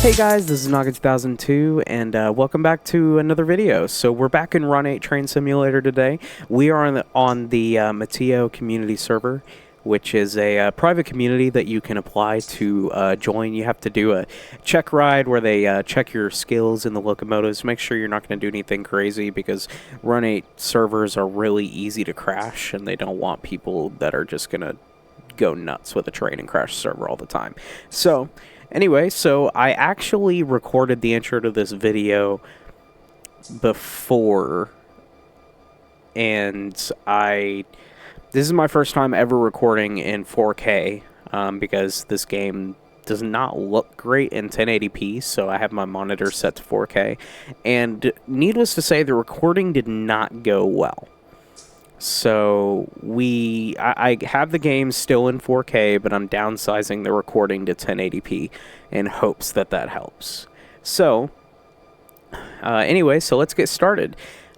Hey guys, this is Naga2002, and welcome back to another video. So we're back in Run8 Train Simulator today. We are on the Mateo community server, which is a private community that you can apply to join. You have to do a check ride where they check your skills in the locomotives. Make sure you're not going to do anything crazy because Run8 servers are really easy to crash, and they don't want people that are just going to go nuts with a train and crash the server all the time. So anyway, so I actually recorded the intro to this video before, and this is my first time ever recording in 4K, because this game does not look great in 1080p, so I have my monitor set to 4K, and needless to say, the recording did not go well. So I have the game still in 4K, but I'm downsizing the recording to 1080p in hopes that that helps. So anyway, so let's get started.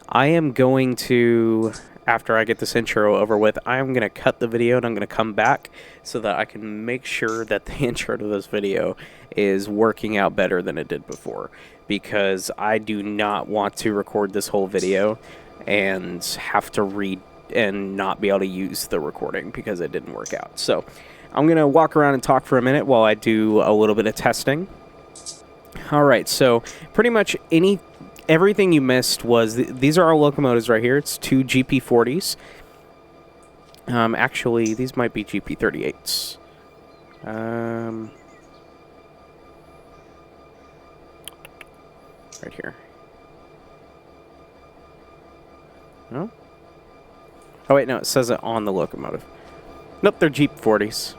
I am going to, after I get this intro over with, I am going to cut the video and I'm going to come back so that I can make sure that the intro to this video is working out better than it did before, because I do not want to record this whole video and have to read and not be able to use the recording because it didn't work out. So I'm going to walk around and talk for a minute while I do a little bit of testing. Alright, so pretty much everything you missed was, these are our locomotives right here. It's two GP40s. Actually, these might be GP38s. Right here. No? Oh, wait, no, it says it on the locomotive. Nope, they're GP40s.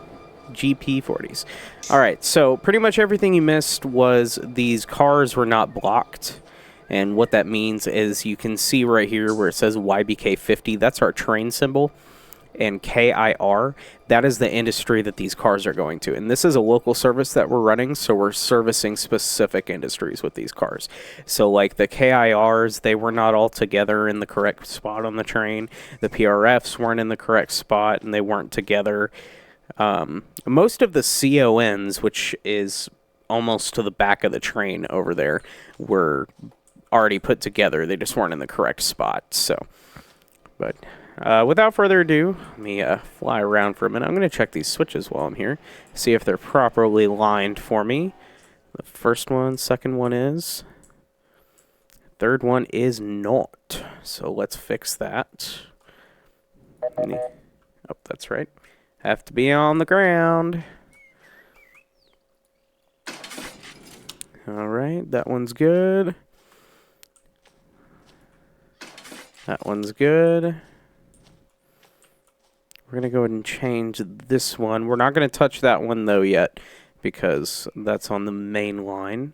GP40s. Alright, so pretty much everything you missed was these cars were not blocked. And what that means is you can see right here where it says YBK50, that's our train symbol. And KIR, that is the industry that these cars are going to. And this is a local service that we're running, so we're servicing specific industries with these cars. So like the KIRs, they were not all together in the correct spot on the train. The PRFs weren't in the correct spot, and they weren't together. Most of the CONs, which is almost to the back of the train over there, were already put together. They just weren't in the correct spot. So, but without further ado, let me fly around for a minute. I'm going to check these switches while I'm here, see if they're properly lined for me. The first one, second one is. Third one is not. So let's fix that. Oh, that's right. Have to be on the ground. Alright, that one's good. That one's good. We're going to go ahead and change this one. We're not going to touch that one, though, yet, because that's on the main line.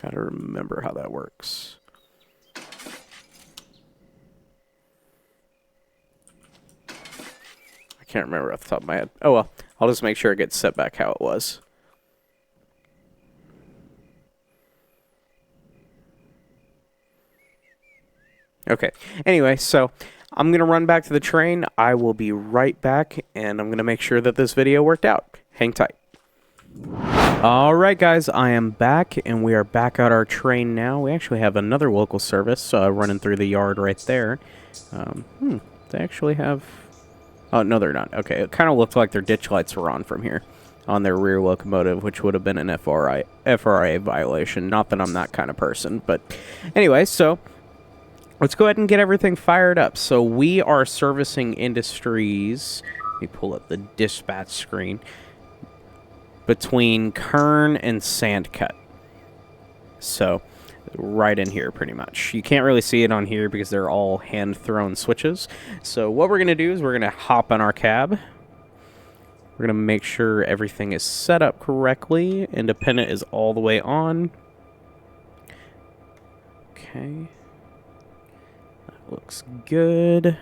Gotta remember how that works. I can't remember off the top of my head. Oh, well. I'll just make sure it gets set back how it was. Okay, anyway, so I'm going to run back to the train. I will be right back, and I'm going to make sure that this video worked out. Hang tight. Alright guys, I am back, and we are back at our train now. We actually have another local service running through the yard right there. They actually have... Oh, no, they're not. Okay, it kind of looked like their ditch lights were on from here on their rear locomotive, which would have been an FRA violation. Not that I'm that kind of person, but anyway, so let's go ahead and get everything fired up. So we are servicing industries. Let me pull up the dispatch screen. Between Kern and Sandcut. So, right in here, pretty much. You can't really see it on here because they're all hand-thrown switches. So, what we're going to do is we're going to hop on our cab. We're going to make sure everything is set up correctly. Independent is all the way on. Okay. That looks good.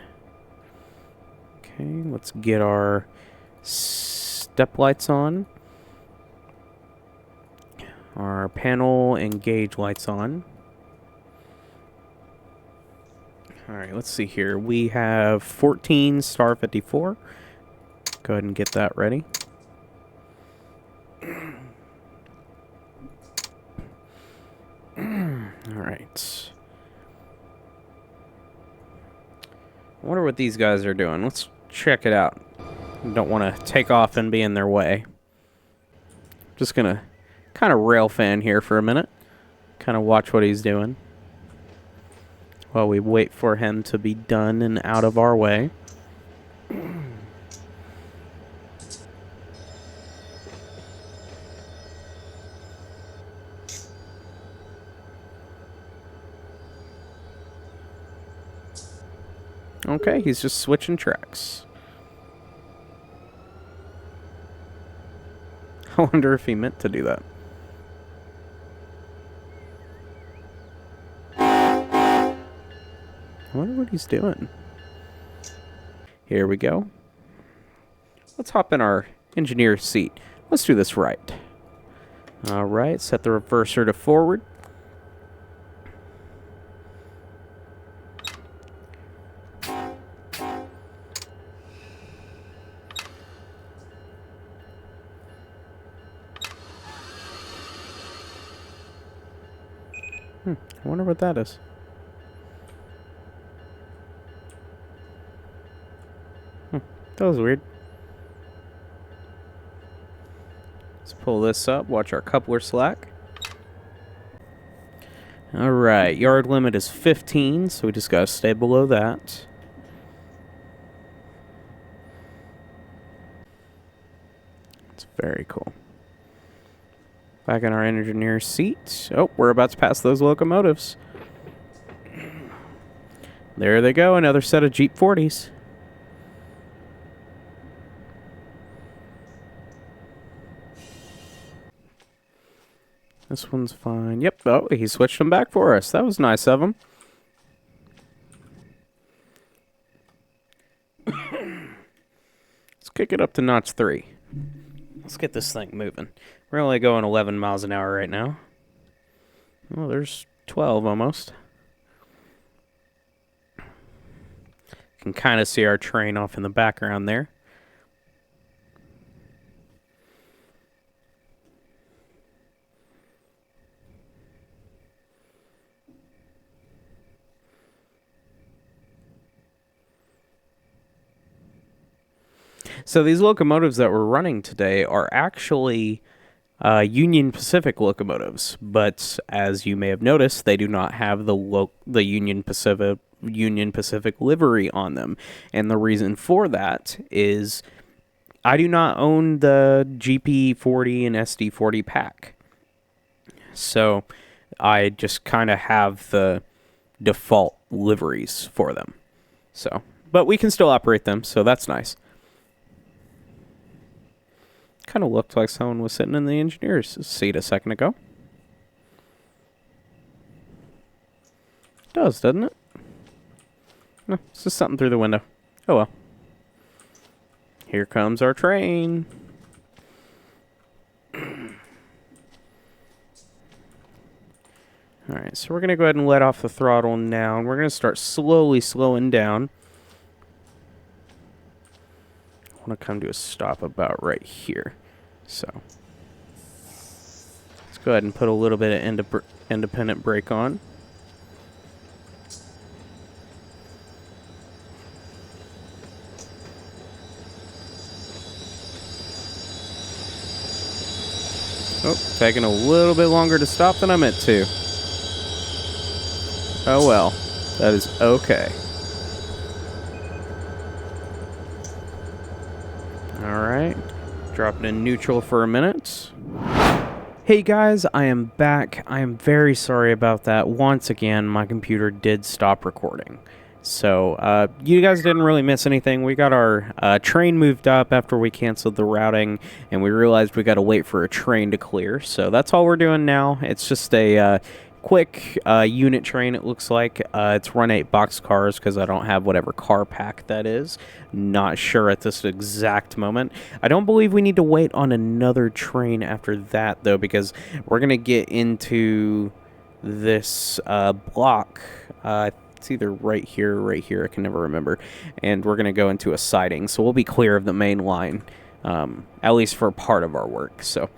Okay, let's get our step lights on. Our panel and gauge lights on. Alright, let's see here. We have 14 star 54. Go ahead and get that ready. Alright. I wonder what these guys are doing. Let's check it out. Don't want to take off and be in their way. Just gonna kind of rail fan here for a minute. Kind of watch what he's doing while we wait for him to be done and out of our way. Okay, he's just switching tracks. I wonder if he meant to do that. I wonder what he's doing. Here we go. Let's hop in our engineer's seat. Let's do this right. Alright, set the reverser to forward. I wonder what that is. That was weird. Let's pull this up. Watch our coupler slack. Alright, yard limit is 15, so we just gotta stay below that. It's very cool. Back in our engineer's seat. Oh, we're about to pass those locomotives. There they go, another set of Jeep 40s. This one's fine. Yep, oh, he switched them back for us. That was nice of him. Let's kick it up to notch 3. Let's get this thing moving. We're only going 11 miles an hour right now. Oh, there's 12 almost. You can kind of see our train off in the background there. So these locomotives that we're running today are actually Union Pacific locomotives, but as you may have noticed, they do not have the Union Pacific livery on them, and the reason for that is I do not own the GP40 and SD40 pack, so I just kind of have the default liveries for them. So, but we can still operate them, so that's nice. Kind of looked like someone was sitting in the engineer's seat a second ago. It does, doesn't it? No, it's just something through the window. Oh well. Here comes our train. Alright, so we're going to go ahead and let off the throttle now, and we're going to start slowly slowing down. I want to come to a stop about right here. So let's go ahead and put a little bit of independent brake on. Oh, taking a little bit longer to stop than I meant to. Oh well, that is okay. Alright, drop it in neutral for a minute. Hey guys, I am back. I am very sorry about that. Once again, my computer did stop recording. So, you guys didn't really miss anything. We got our train moved up after we canceled the routing, and we realized we got to wait for a train to clear. So that's all we're doing now. It's just a quick unit train, it looks like. It's Run8 boxcars because I don't have whatever car pack that is. Not sure at this exact moment. I don't believe we need to wait on another train after that, though, because we're going to get into this block. I It's either right here or right here. I can never remember. And we're going to go into a siding, so we'll be clear of the main line, at least for part of our work. So,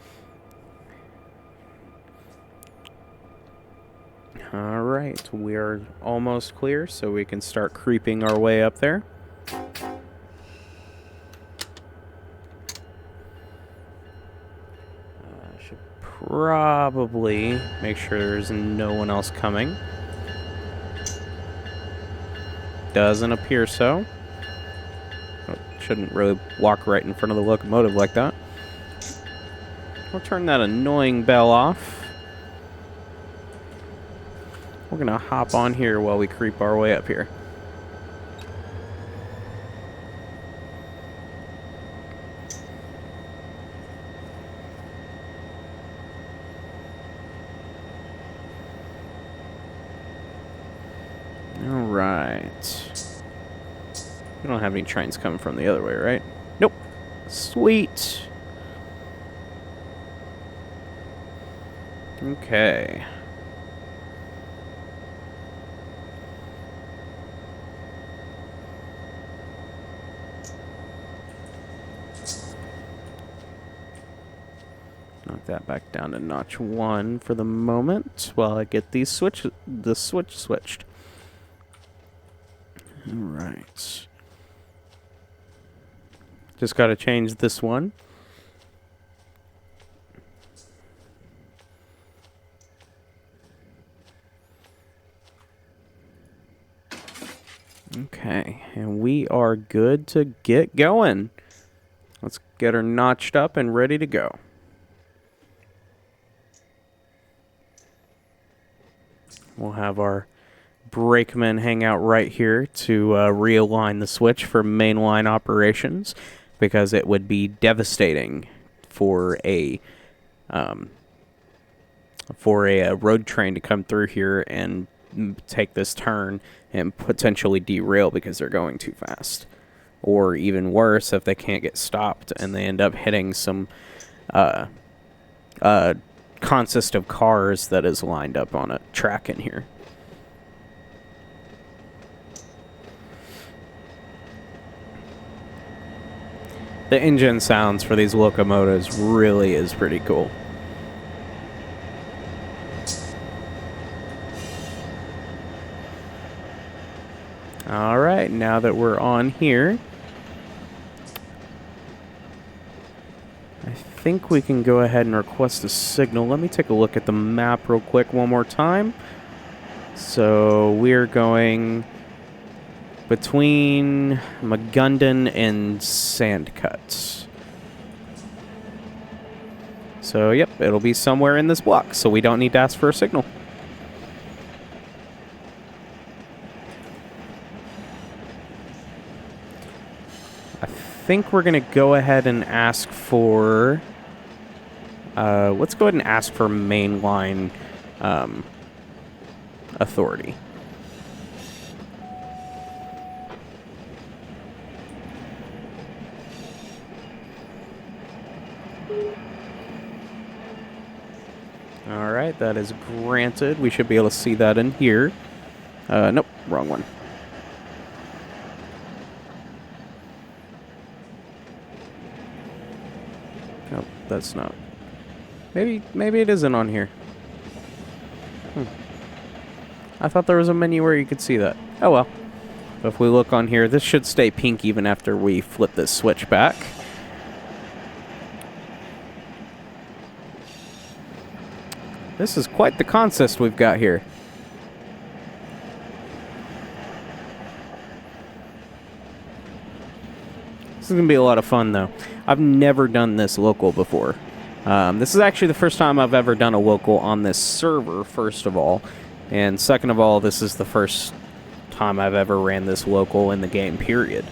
all right, we are almost clear, so we can start creeping our way up there. Should probably make sure there's no one else coming. Doesn't appear so. Shouldn't really walk right in front of the locomotive like that. We'll turn that annoying bell off. We're gonna hop on here while we creep our way up here. All right. We don't have any trains coming from the other way, right? Nope. Sweet. Okay. Knock that back down to notch 1 for the moment while I get the switch switched. All right. Just got to change this one. Okay, and we are good to get going. Let's get her notched up and ready to go. We'll have our brakemen hang out right here to realign the switch for mainline operations, because it would be devastating for a road train to come through here and take this turn and potentially derail because they're going too fast. Or even worse, if they can't get stopped and they end up hitting some consist of cars that is lined up on a track in here. The engine sounds for these locomotives really is pretty cool. All right, now that we're on here, I think we can go ahead and request a signal. Let me take a look at the map real quick one more time. So we're going between Magundon and Sandcuts. So, yep, it'll be somewhere in this block, so we don't need to ask for a signal. I think we're going to go ahead and ask for... let's go ahead and ask for mainline authority. All right, that is granted. We should be able to see that in here. Nope, wrong one. Nope, that's not. Maybe it isn't on here. I thought there was a menu where you could see that. Oh well. If we look on here, this should stay pink even after we flip this switch back. This is quite the consist we've got here. This is going to be a lot of fun, though. I've never done this local before. This is actually the first time I've ever done a local on this server, first of all. And second of all, this is the first time I've ever ran this local in the game, period.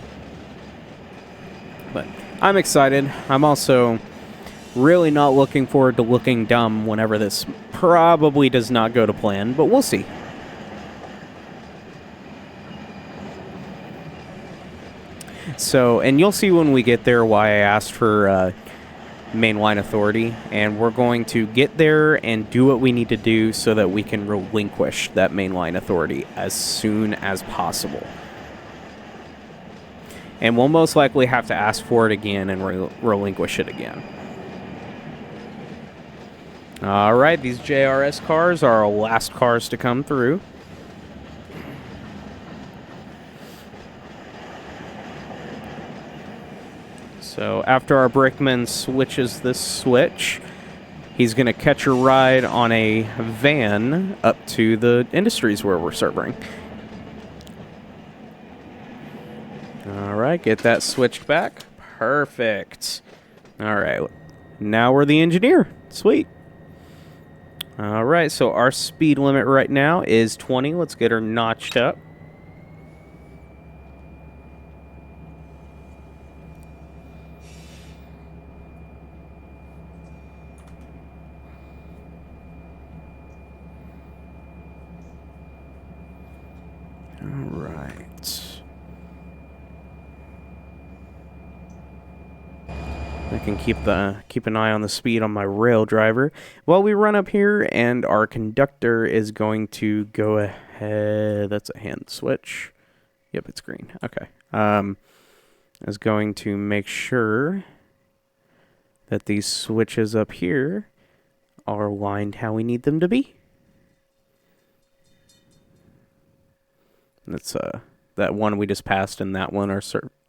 But I'm excited. I'm also really not looking forward to looking dumb whenever this probably does not go to plan, but we'll see. So, and you'll see when we get there why I asked for mainline authority, and we're going to get there and do what we need to do so that we can relinquish that mainline authority as soon as possible. And we'll most likely have to ask for it again and relinquish it again. All right, these JRS cars are our last cars to come through. So after our brakeman switches this switch, he's going to catch a ride on a van up to the industries where we're serving. All right, get that switched back. Perfect. All right, now we're the engineer. Sweet. All right, so our speed limit right now is 20. Let's get her notched up. All right. I can keep an eye on the speed on my rail driver while we run up here, and our conductor is going to go ahead. That's a hand switch. Yep, it's green. Okay. Is going to make sure that these switches up here are aligned how we need them to be. That's that one we just passed, and that one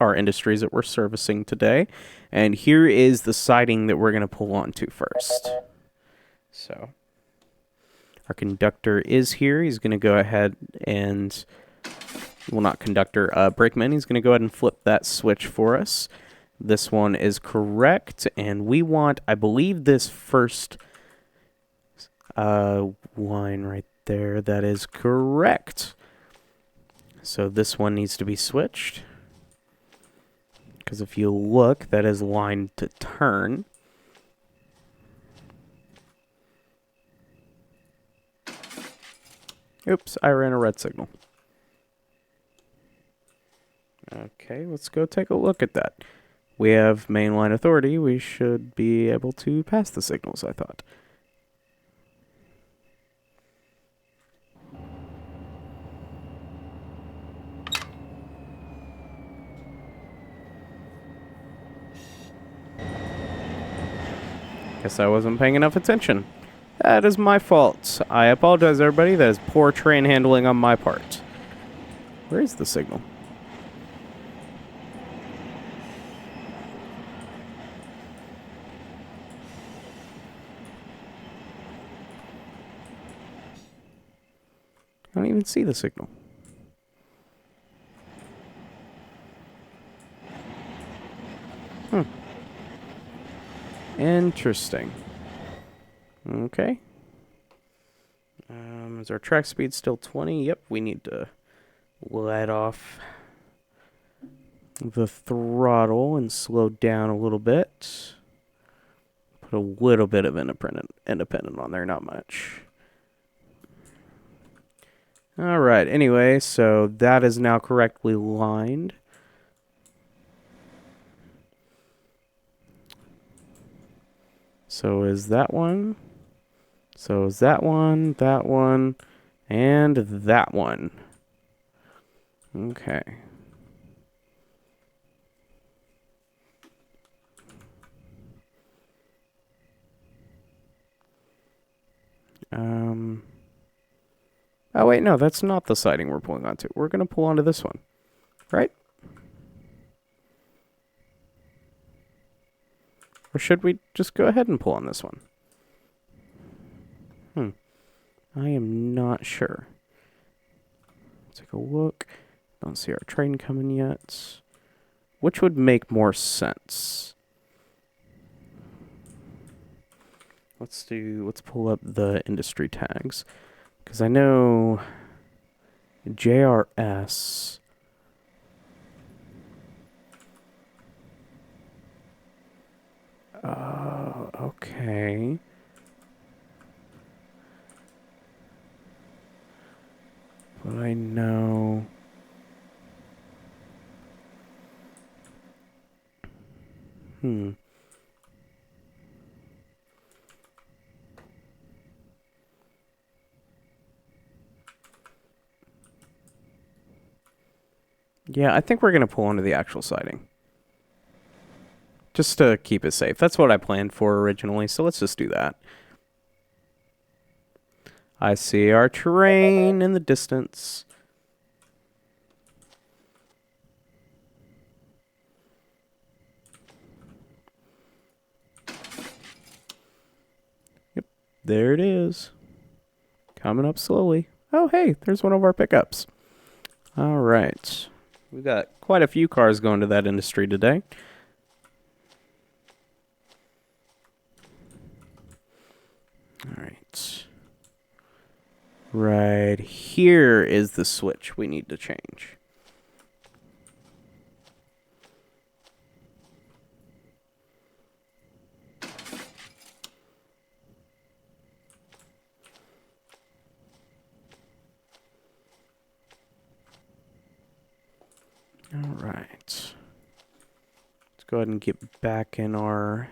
are industries that we're servicing today. And here is the siding that we're going to pull onto first. So our conductor is here. He's going to go ahead and, well, not conductor, brakeman. He's going to go ahead and flip that switch for us. This one is correct, and we want, I believe, this first line right there. That is correct. So this one needs to be switched, because if you look, that is line to turn. Oops, I ran a red signal. Okay, let's go take a look at that. We have mainline authority. We should be able to pass the signals, I thought. Guess I wasn't paying enough attention. That is my fault. I apologize, everybody. That is poor train handling on my part. Where is the signal? I don't even see the signal. Interesting. Okay. Is our track speed still 20? Yep, we need to let off the throttle and slow down a little bit. Put a little bit of independent on there, not much. All right, anyway, so that is now correctly lined. So is that one. So is that one, and that one. Okay. Oh, wait, no, that's not the siding we're pulling onto. We're going to pull onto this one, right? Or should we just go ahead and pull on this one? I am not sure. Let's take a look. Don't see our train coming yet. Which would make more sense? Let's pull up the industry tags. Because I know JRS. Okay. But I know. Yeah, I think we're going to pull onto the actual siding. Just to keep it safe. That's what I planned for originally, so let's just do that. I see our train in the distance. Yep, there it is. Coming up slowly. Oh, hey, there's one of our pickups. All right. We've got quite a few cars going to that industry today. All right. Right here is the switch we need to change. All right. Let's go ahead and get back in our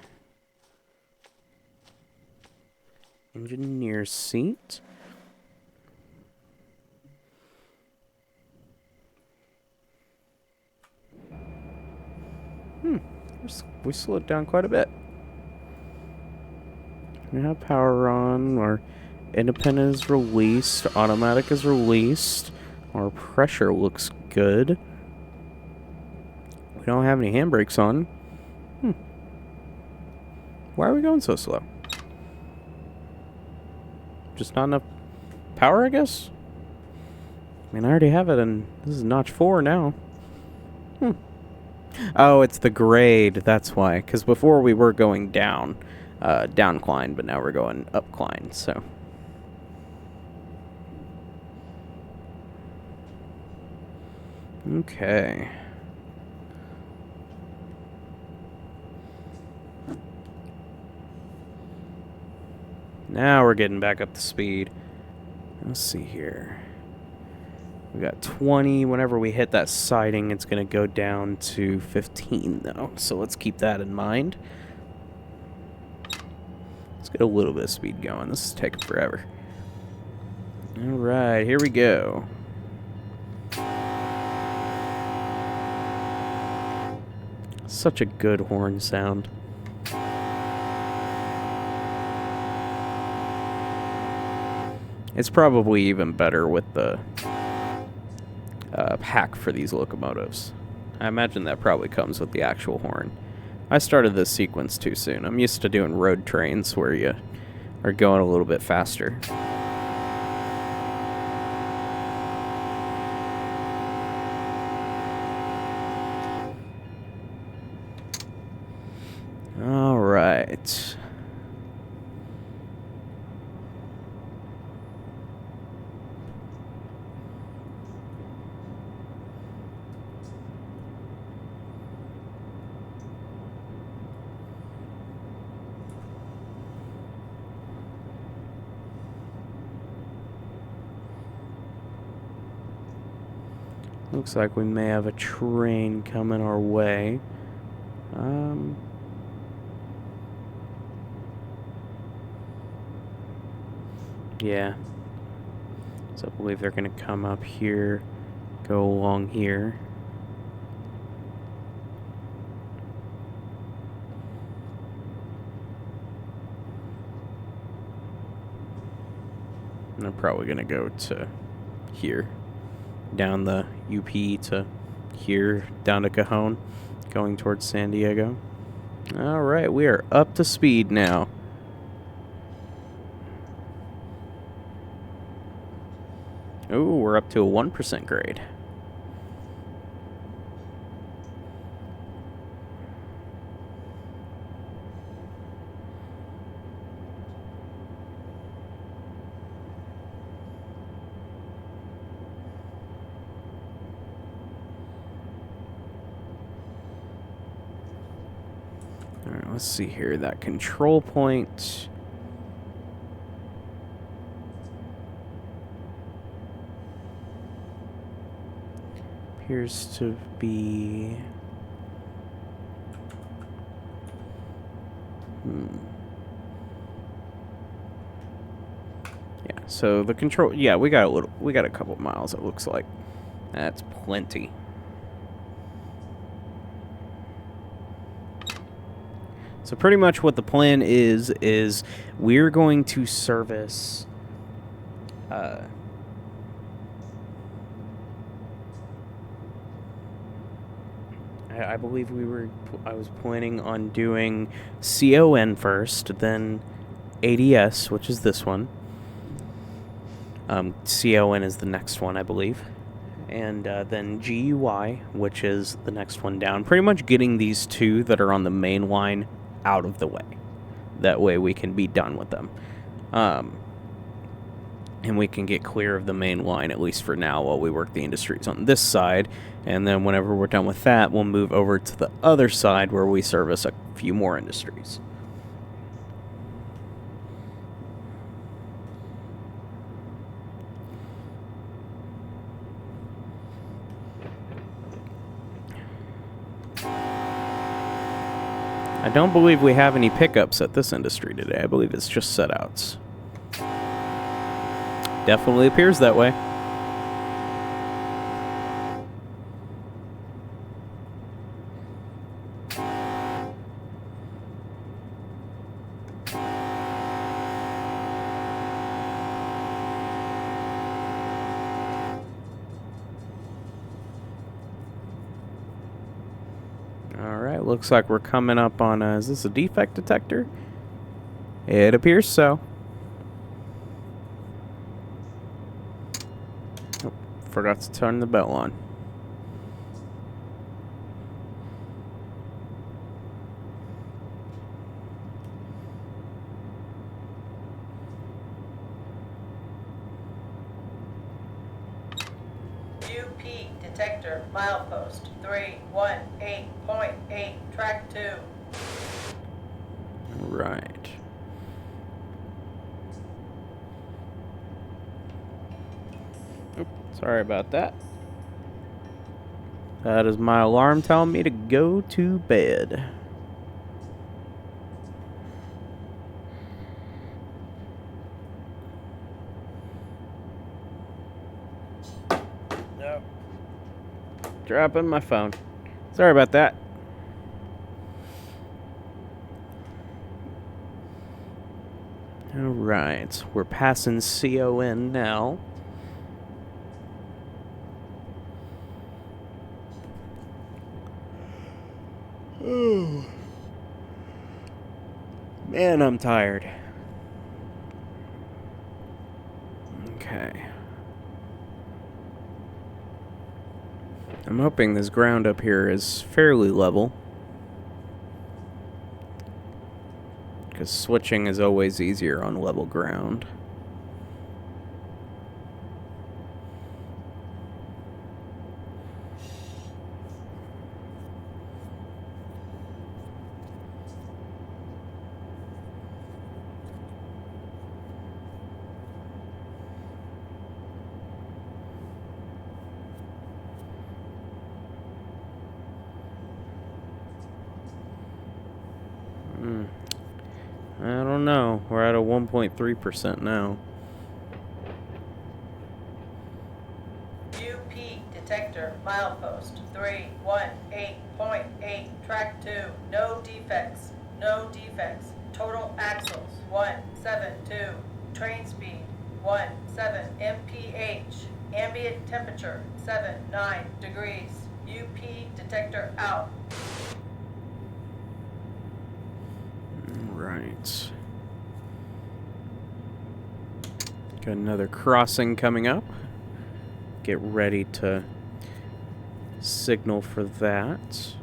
engineer seat. We slowed down quite a bit. We have power on. Our independent is released. Automatic is released. Our pressure looks good. We don't have any handbrakes on. Why are we going so slow? Just not enough power, I guess? I mean, I already have it, and this is notch 4 now. Oh, it's the grade. That's why. Because before we were going down, downcline, but now we're going upcline, so. Okay. Now we're getting back up to speed. Let's see here. We got 20. Whenever we hit that siding, it's going to go down to 15, though. So let's keep that in mind. Let's get a little bit of speed going. This is taking forever. All right, here we go. Such a good horn sound. It's probably even better with the pack for these locomotives. I imagine that probably comes with the actual horn. I started this sequence too soon. I'm used to doing road trains where you are going a little bit faster. All right. Looks like we may have a train coming our way. Yeah. So I believe they're going to come up here, go along here. And they're probably going to go to here. Down the UP to here, down to Cajon, going towards San Diego. All right, we are up to speed now. Ooh, we're up to a 1% grade. All right, let's see here. That control point. Appears to be... Yeah, so the control... Yeah, we got a couple miles, it looks like. That's plenty. So pretty much what the plan is we're going to service I believe I was planning on doing CON first, then ADS, which is this one. CON is the next one, I believe. And then GUI, which is the next one down. Pretty much getting these two that are on the main line out of the way. That way we can be done with them. And we can get clear of the main line, at least for now, while we work the industries on this side. And then whenever we're done with that, we'll move over to the other side where we service a few more industries. I don't believe we have any pickups at this industry today. I believe it's just setouts. Definitely appears that way. Alright, looks like we're coming up on is this a defect detector? It appears so. Oh, forgot to turn the bell on. UP detector milepost 318.8 track 2. Right. Oop, sorry about that. That is my alarm telling me to go to bed. No. Dropping my phone. Sorry about that. Alright, we're passing CON now. Oh. Man, I'm tired. Okay. I'm hoping this ground up here is fairly level. Because switching is always easier on level ground. I don't know. We're at a 1.3% now. UP detector milepost 318.8 track 2. No defects. No defects. Total axles 172. Train speed 17 mph. Ambient temperature 79 degrees. UP detector out. Right. Got another crossing coming up. Get ready to signal for that.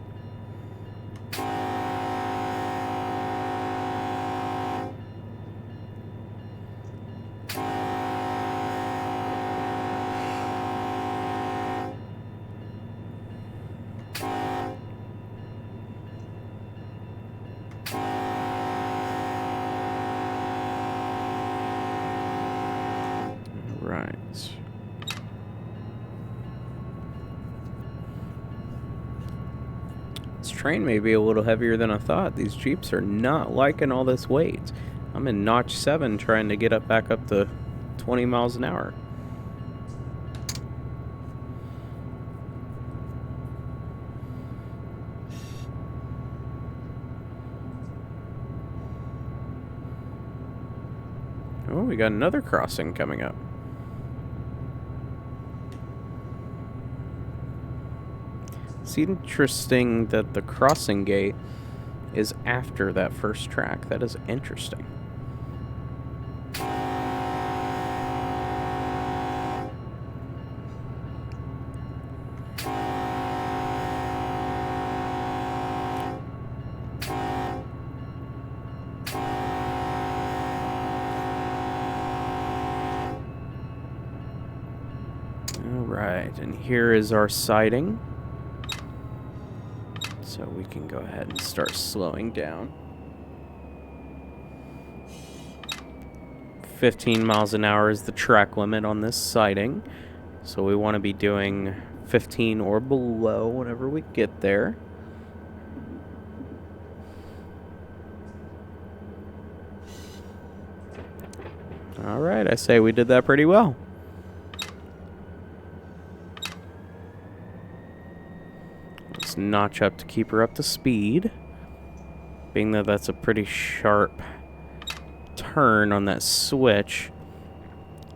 Right. This train may be a little heavier than I thought. These Jeeps are not liking all this weight. I'm in notch 7 trying to get up back up to 20 miles an hour. Oh, we got another crossing coming up. It's interesting that the crossing gate is after that first track. That is interesting. Alright, and here is our siding. So we can go ahead and start slowing down. 15 miles an hour is the track limit on this siding. So we want to be doing 15 or below whenever we get there. Alright, I say we did that pretty well. Let's notch up to keep her up to speed. Being that that's a pretty sharp turn on that switch,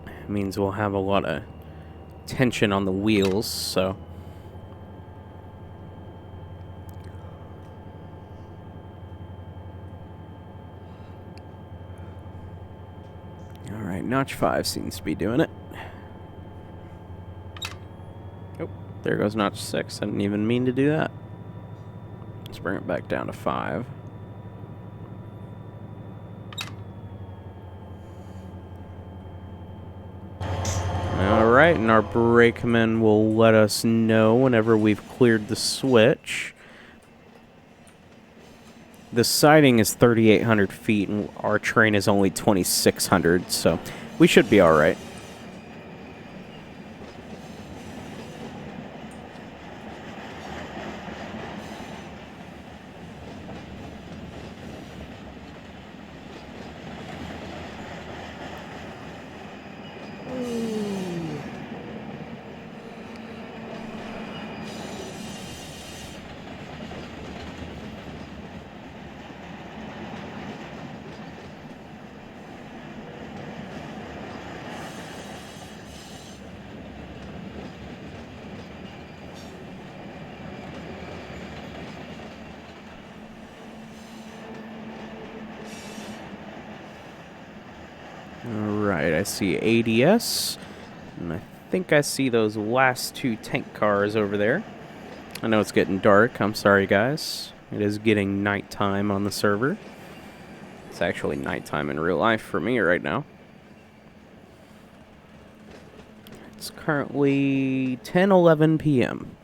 it means we'll have a lot of tension on the wheels, so... Alright, notch 5 seems to be doing it. Oh, there goes notch 6. I didn't even mean to do that. Let's bring it back down to 5. Alright, and our brakeman will let us know whenever we've cleared the switch. The siding is 3,800 feet, and our train is only 2,600, so we should be alright. Alright, I see ADS, and I think I see those last 2 tank cars over there. I know it's getting dark, I'm sorry guys. It is getting nighttime on the server. It's actually nighttime in real life for me right now. It's currently 10:11 p.m.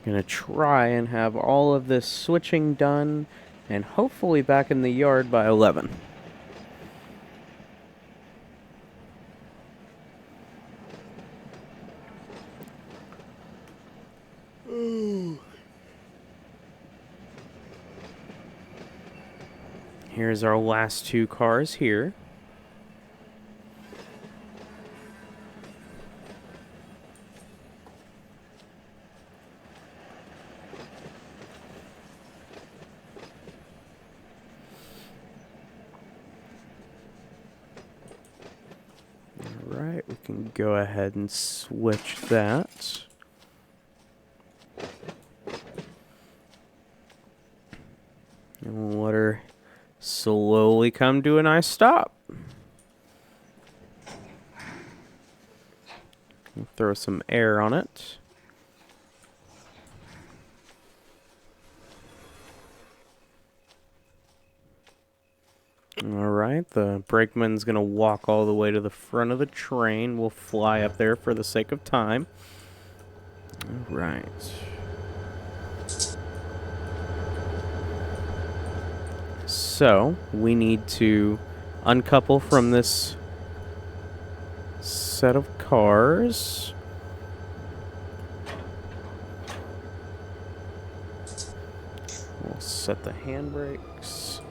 Gonna try and have all of this switching done and hopefully back in the yard by 11. Here's our last 2 cars here. Alright, we can go ahead and switch that. And we'll let her slowly come to a nice stop. We'll throw some air on it. Alright, the brakeman's gonna walk all the way to the front of the train. We'll fly up there for the sake of time. Alright. So, we need to uncouple from this set of cars. We'll set the handbrakes.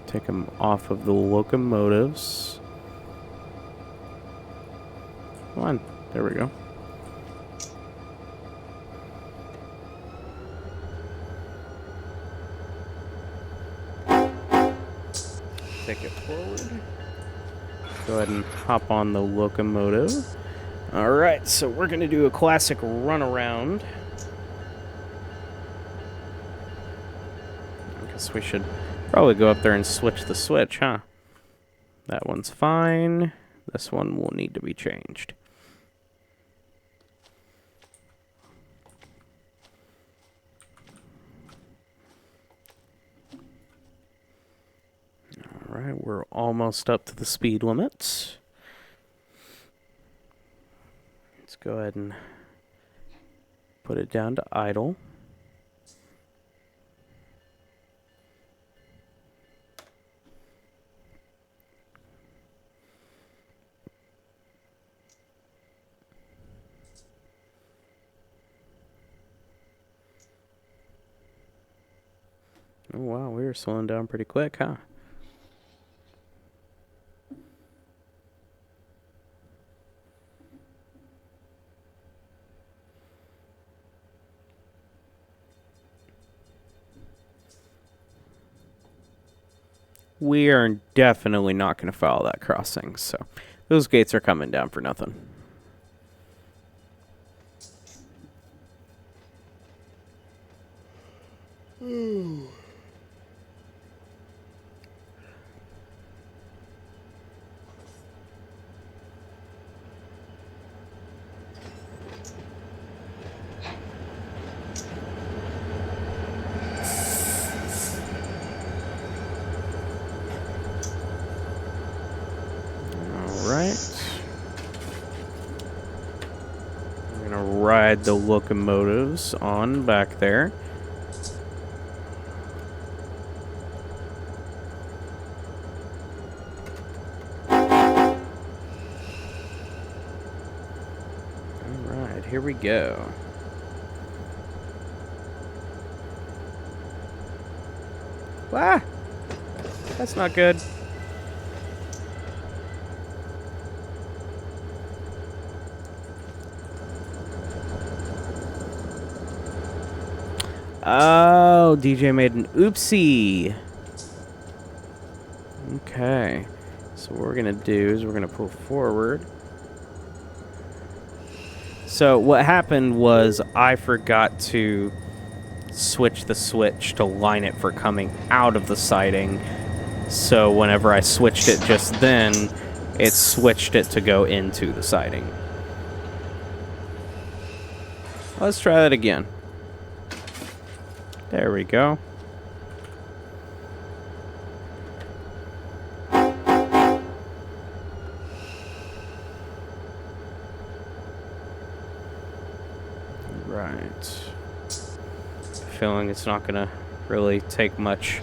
Take them off of the locomotives. Come on, there we go. take it forward. Go ahead and hop on the locomotive. All right, so we're going to do a classic run around. I guess we should probably go up there and switch the switch, huh? That one's fine. This one will need to be changed. All right, we're almost up to the speed limits. Let's go ahead and put it down to idle. Oh, wow, we were slowing down pretty quick, huh? We are definitely not going to follow that crossing, so those gates are coming down for nothing. Alright. We're going to ride the locomotives on back there. Alright, here we go. Ah! That's not good. Oh, DJ made an oopsie. Okay. So what we're going to do is we're going to pull forward. So what happened was I forgot to switch the switch to line it for coming out of the siding. So whenever I switched it just then, it switched it to go into the siding. Let's try that again. There we go. Right. Feeling it's not gonna really take much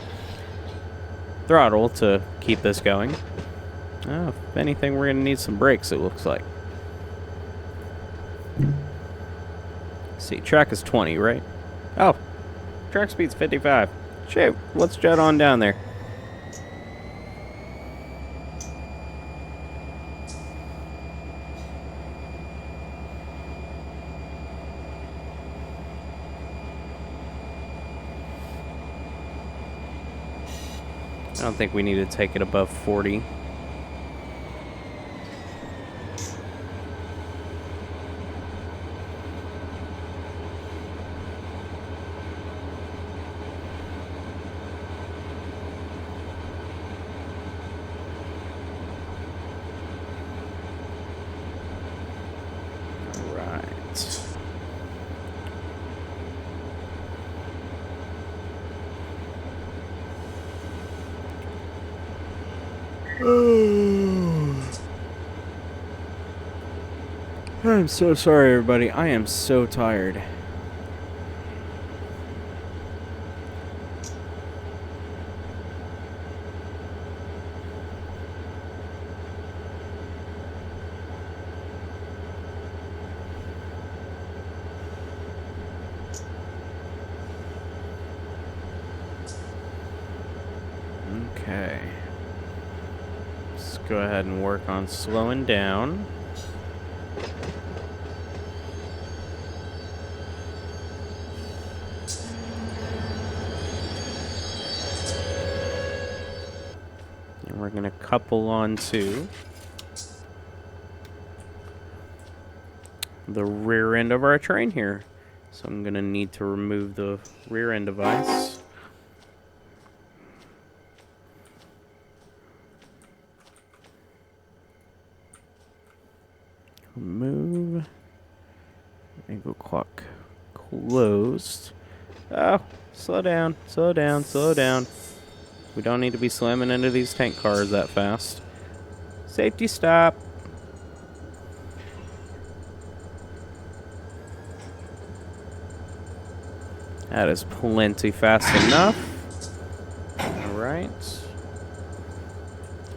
throttle to keep this going. Oh, if anything, we're gonna need some brakes, it looks like. Let's see, track is 20, right? Oh, track speed's 55. Shoot, let's jet on down there. I don't think we need to take it above 40. I'm so sorry, everybody. I am so tired. Okay. Let's go ahead and work on slowing down. We're going to couple onto the rear end of our train here. So I'm going to need to remove the rear end device. Remove. Angle clock closed. Oh, slow down, slow down, slow down. We don't need to be slamming into these tank cars that fast. Safety stop. That is plenty fast enough. Alright.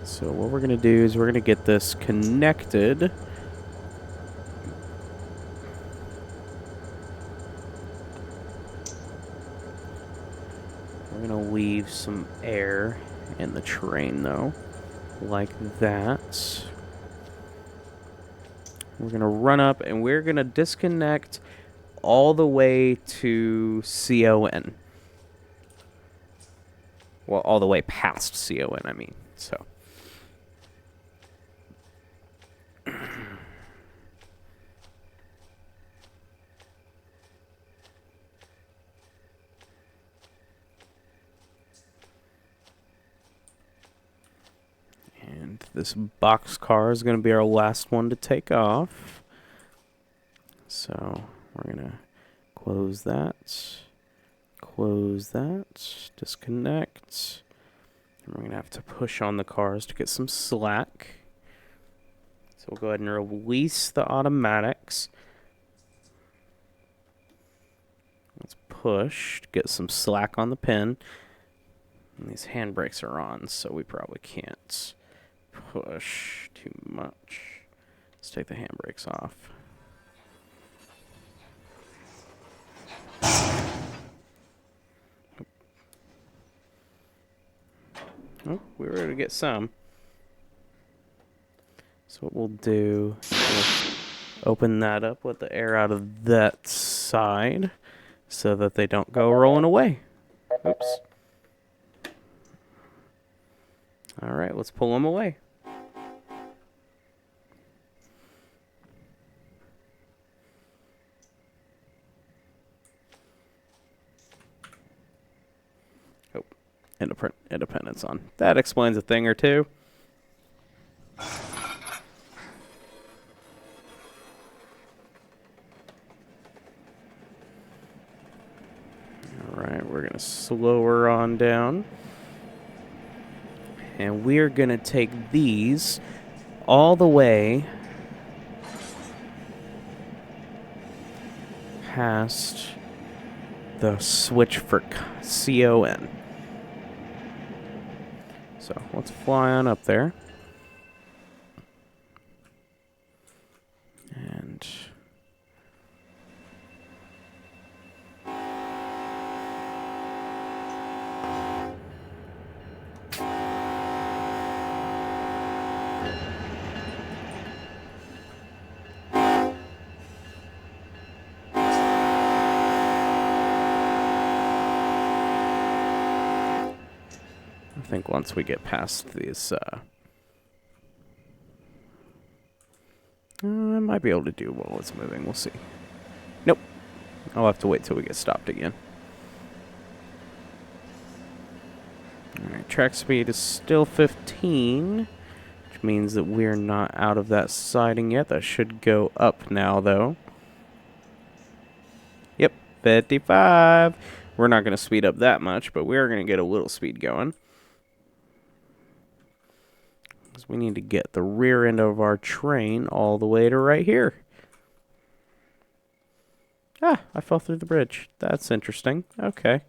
So what we're going to do is we're going to get this connected. We're going to leave some air in the train, though. Like that. We're going to run up and we're going to disconnect all the way to CON. Well, all the way past CON, I mean. So. And this box car is going to be our last one to take off. So we're going to close that, disconnect. And we're going to have to push on the cars to get some slack. So we'll go ahead and release the automatics. Let's push to get some slack on the pin. And these handbrakes are on, so we probably can't push too much. Let's take the handbrakes off. Oh, we were able to get some. So what we'll do is we'll open that up, let the air out of that side so that they don't go rolling away. Oops. All right, let's pull them away. Oh, independence on. That explains a thing or two. Alright, we're going to slow her on down. And we're going to take these all the way past the switch for CON. So let's fly on up there. And I think once we get past these, I might be able to do while it's moving. We'll see. Nope. I'll have to wait till we get stopped again. Alright, track speed is still 15, which means that we're not out of that siding yet. That should go up now, though. Yep, 55. We're not going to speed up that much, but we are going to get a little speed going. Because we need to get the rear end of our train all the way to right here. Ah, I fell through the bridge. That's interesting. Okay.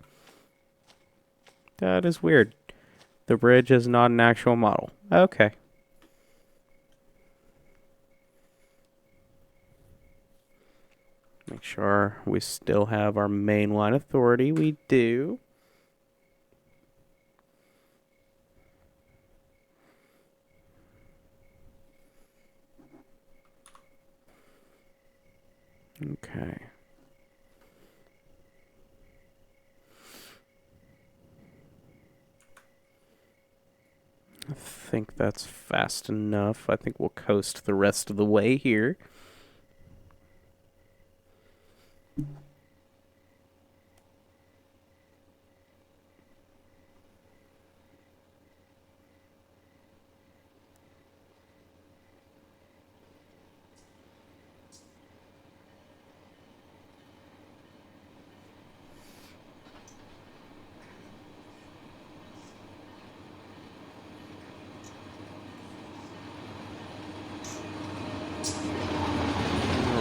That is weird. The bridge is not an actual model. Okay. Make sure we still have our main line authority. We do. Okay. I think that's fast enough. I think we'll coast the rest of the way here.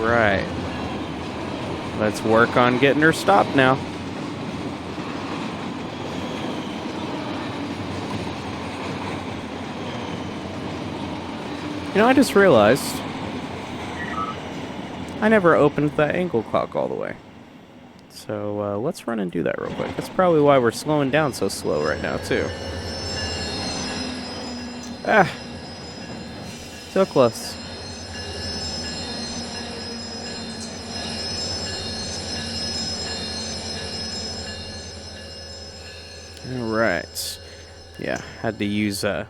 Right. Let's work on getting her stopped now. You know, I just realized I never opened that angle clock all the way. So let's run and do that real quick. That's probably why we're slowing down so slow right now, too. Ah. So close. Alright. Yeah, had to use the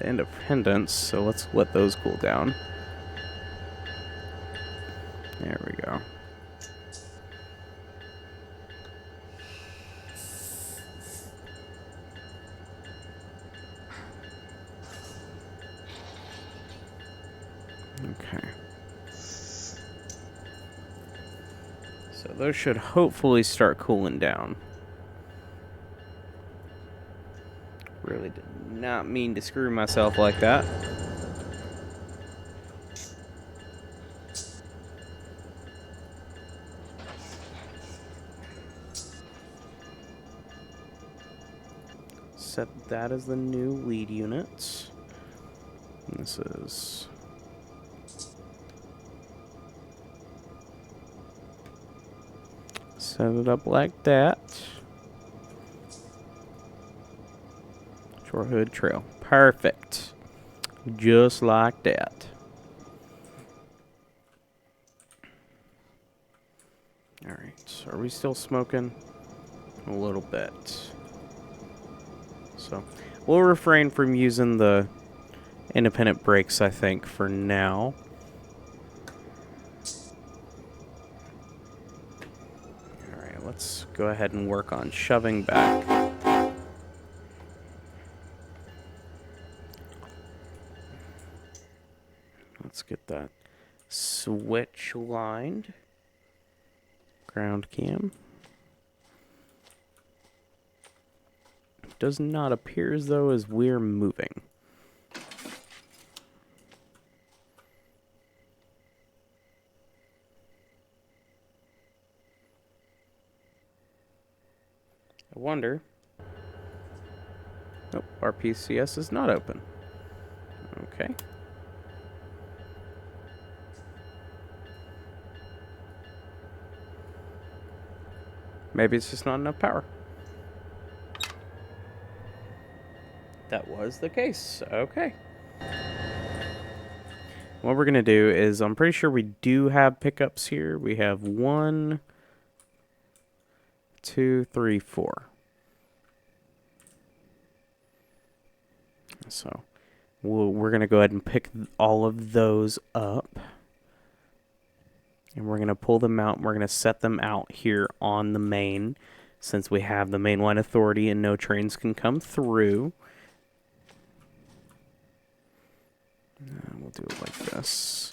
independence, so let's let those cool down. There we go. Okay. So those should hopefully start cooling down. Really did not mean to screw myself like that. Set that as the new lead unit. And this is... Set it up like that. Short hood trail. Perfect. Just like that. Alright, are we still smoking? A little bit. So, we'll refrain from using the independent brakes, I think, for now. Alright, let's go ahead and work on shoving back. Let's get that switch lined. Ground cam. Does not appear as though as we're moving. I wonder. Oh, our PCS is not open. Okay. Maybe it's just not enough power. That was the case. Okay. What we're going to do is, I'm pretty sure we do have pickups here. We have 1, 2, 3, 4. So we're going to go ahead and pick all of those up. And we're going to pull them out, and we're going to set them out here on the main, since we have the main line authority and no trains can come through. We'll do it like this.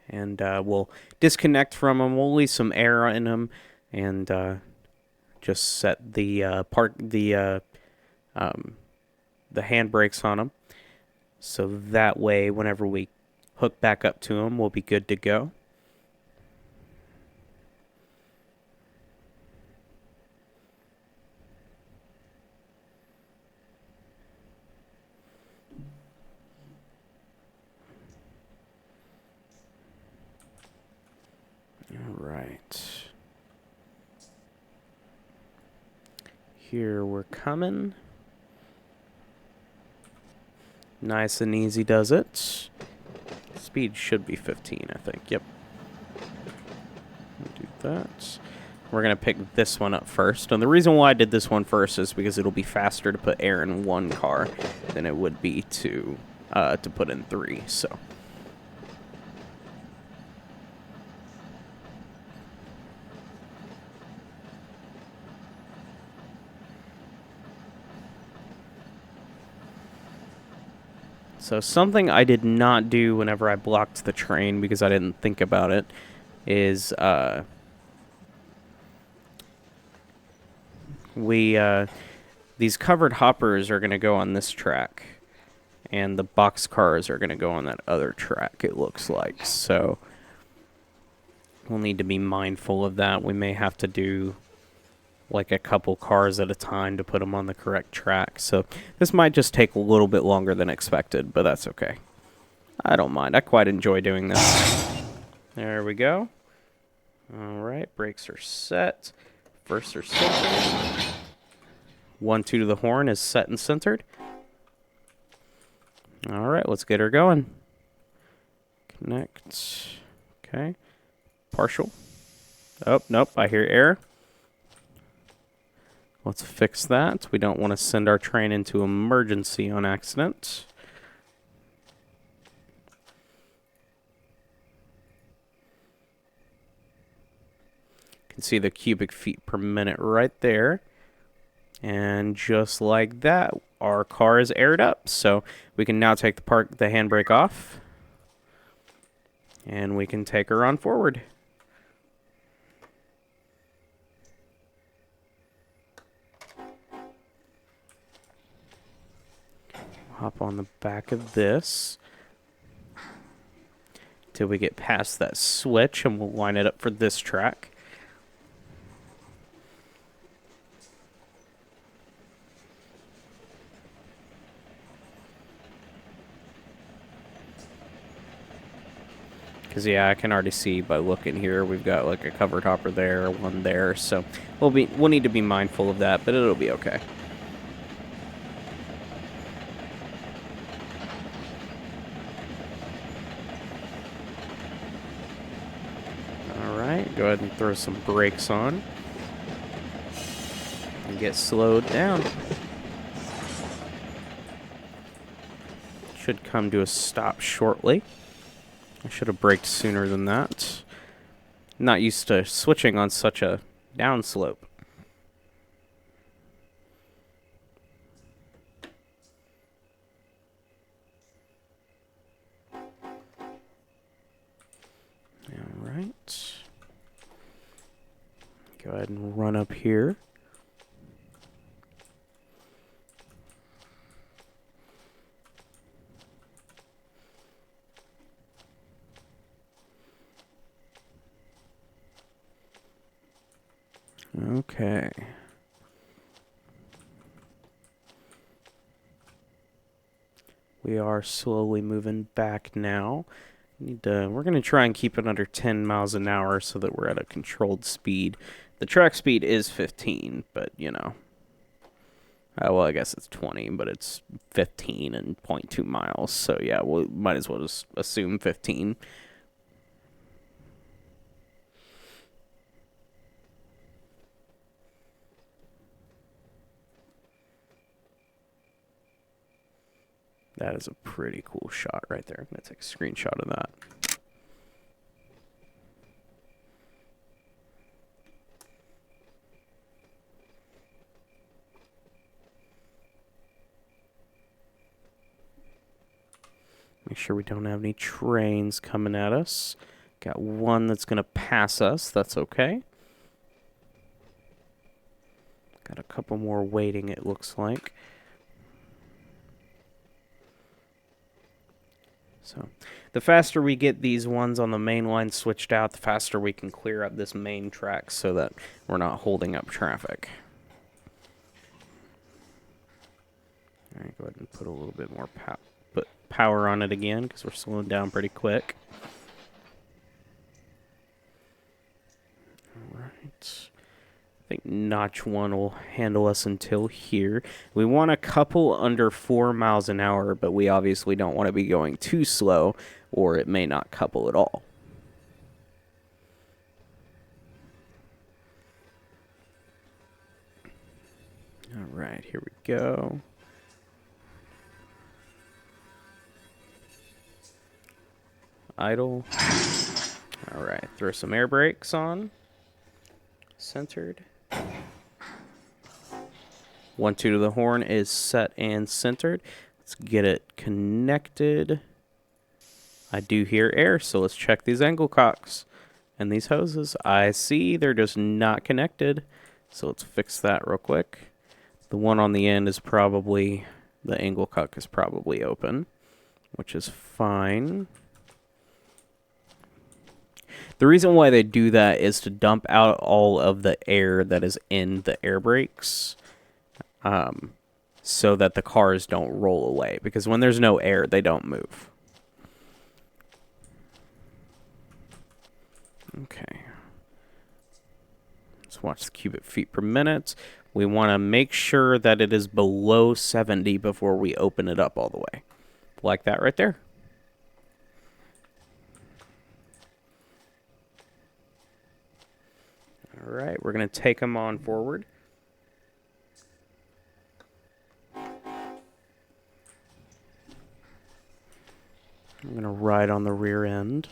And we'll disconnect from them. We'll leave some air in them, and just set the handbrakes on them. So that way, whenever we hook back up to them, we'll be good to go. All right. Here we're coming. Nice and easy does it. Speed should be 15, I think. Yep. Do that. we're going to pick this one up first. And the reason why I did this one first is because it'll be faster to put air in one car than it would be to put in 3. So. So something I did not do whenever I blocked the train because I didn't think about it is these covered hoppers are going to go on this track, and the box cars are going to go on that other track, it looks like. So we'll need to be mindful of that. We may have to do like a couple cars at a time to put them on the correct track. So this might just take a little bit longer than expected, but that's okay. I don't mind. I quite enjoy doing this. There we go. All right, brakes are set. First are centered. 1, 2 to the horn is set and centered. All right, let's get her going. Connect. Okay. Partial. Oh, nope, I hear error. Let's fix that. We don't want to send our train into emergency on accident. You can see the cubic feet per minute right there. And just like that, our car is aired up. So we can now take the handbrake off. And we can take her on forward. Hop on the back of this till we get past that switch, and we'll line it up for this track. Because, yeah, I can already see by looking here, we've got like a covered hopper there, one there, so we'll need to be mindful of that, but it'll be okay. Go ahead and throw some brakes on and get slowed down. Should come to a stop shortly. I should have braked sooner than that. Not used to switching on such a downslope. All right. Go ahead and run up here. Okay. We are slowly moving back now. We're going to try and keep it under 10 miles an hour so that we're at a controlled speed. The track speed is 15, but, you know. Well, I guess it's 20, but it's 15 and 0.2 miles. So, yeah, we might as well just assume 15. That is a pretty cool shot right there. I'm going to take a screenshot of that. Make sure we don't have any trains coming at us. Got one that's going to pass us. That's okay. Got a couple more waiting, it looks like. So, the faster we get these ones on the main line switched out, the faster we can clear up this main track so that we're not holding up traffic. Alright, go ahead and put a little bit more power on it again because we're slowing down pretty quick. Alright. I think notch 1 will handle us until here. We want a couple under 4 miles an hour, but we obviously don't want to be going too slow, or it may not couple at all. All right, here we go. Idle. All right, throw some air brakes on. Centered. 1, 2 to the horn is set and centered. Let's get it connected. I do hear air, so let's check these angle cocks and these hoses. I see they're just not connected, so let's fix that real quick. The one on the end is probably, the angle cock is probably open, which is fine. The reason why they do that is to dump out all of the air that is in the air brakes, so that the cars don't roll away. Because when there's no air, they don't move. Okay. Let's watch the cubic feet per minute. We want to make sure that it is below 70 before we open it up all the way. Like that right there. All right, we're going to take them on forward. I'm going to ride on the rear end.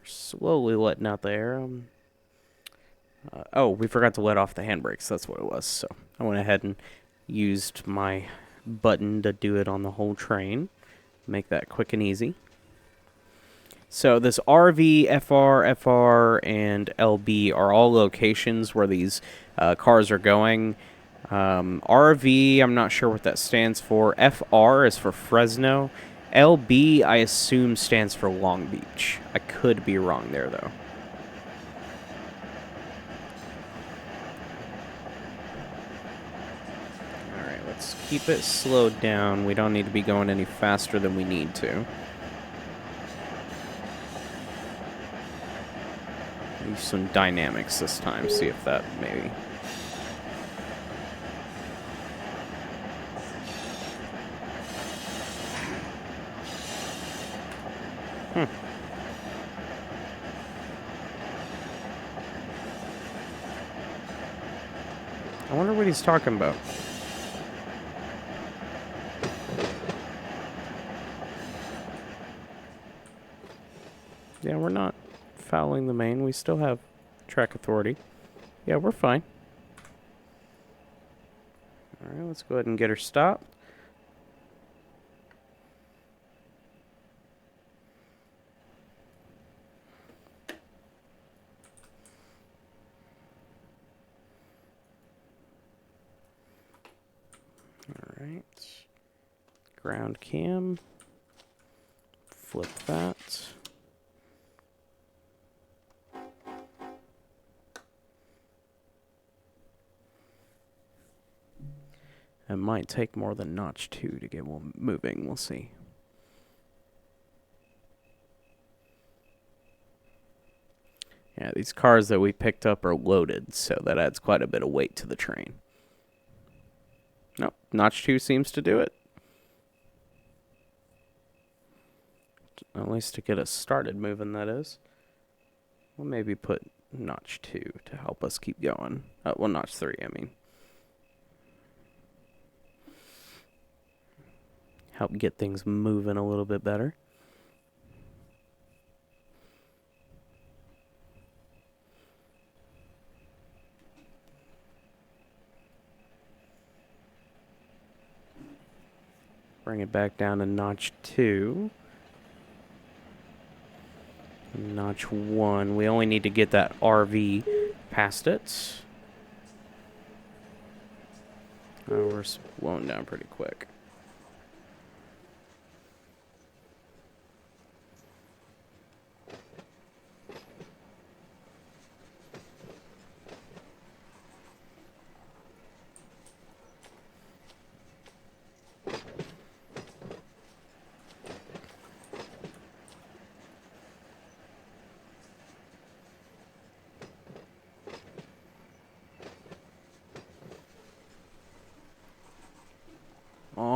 Slowly letting out the air. Oh, we forgot to let off the handbrakes. That's what it was. So I went ahead and used my button to do it on the whole train. Make that quick and easy. So this RV, FR, FR, and LB are all locations where these cars are going. RV, I'm not sure what that stands for. FR is for Fresno. LB, I assume, stands for Long Beach. I could be wrong there, though. Alright, let's keep it slowed down. We don't need to be going any faster than we need to. Use some dynamics this time, see if that maybe... I wonder what he's talking about. Yeah, we're not fouling the main. We still have track authority. Yeah, we're fine. Alright, let's go ahead and get her stopped. Alright. Ground cam. Flip that. It might take more than notch 2 to get one moving. We'll see. Yeah, these cars that we picked up are loaded, so that adds quite a bit of weight to the train. Nope, notch 2 seems to do it. At least to get us started moving, that is. We'll maybe put notch 2 to help us keep going. Well, notch 3, I mean. Help get things moving a little bit better. Bring it back down to notch 2. Notch 1. We only need to get that RV past it. Oh, we're slowing down pretty quick.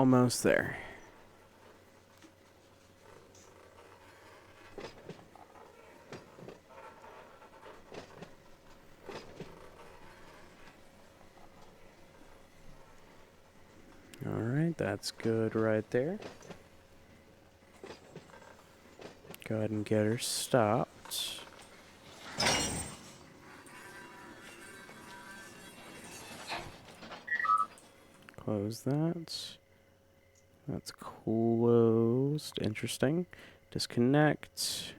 almost there. All right, that's good right there. Go ahead and get her stopped. Close that. That's closed. Interesting. Disconnect.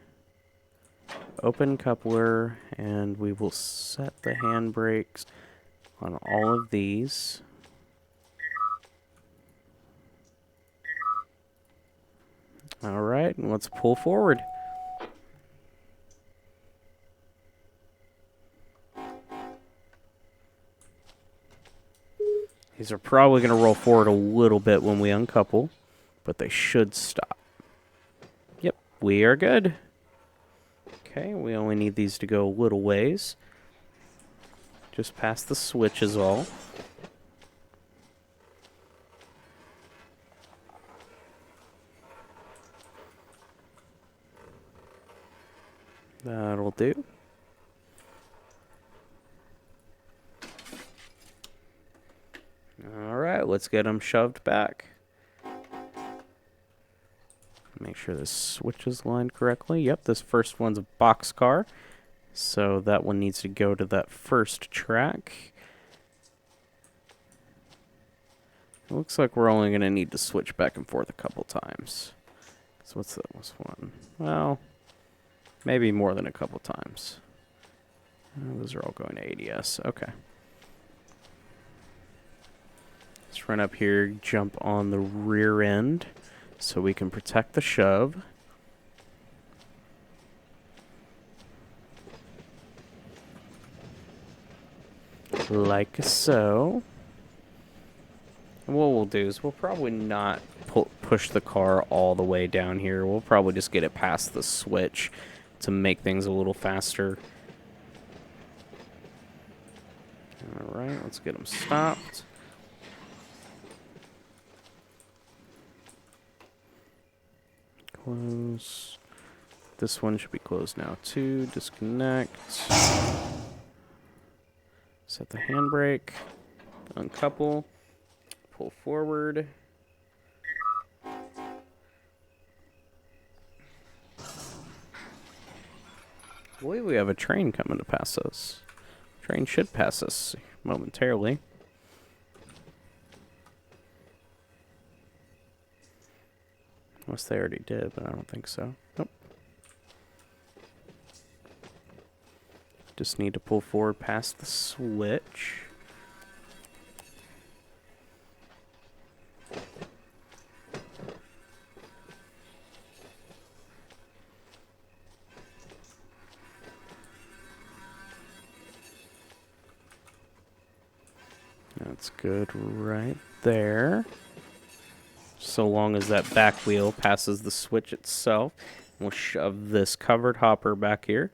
Open coupler, and we will set the handbrakes on all of these. All right, and let's pull forward. These are probably going to roll forward a little bit when we uncouple, but they should stop. Yep, we are good. Okay, we only need these to go a little ways. Just past the switch is all. That'll do. All right, let's get them shoved back. Make sure this switch is lined correctly. Yep, this first one's a boxcar, so that one needs to go to that first track. It looks like we're only going to need to switch back and forth a couple times. So what's that one? Well, maybe more than a couple times. Those are all going to ADS. Okay. Let's run up here, jump on the rear end so we can protect the shove. Like so. And what we'll do is we'll probably not push the car all the way down here. We'll probably just get it past the switch to make things a little faster. All right, let's get them stopped. Close. This one should be closed now too. Disconnect. Set the handbrake. Uncouple. Pull forward. I believe we have a train coming to pass us. Train should pass us momentarily. Unless they already did, but I don't think so. Nope. Just need to pull forward past the switch. That's good right there. So long as that back wheel passes the switch itself. We'll shove this covered hopper back here.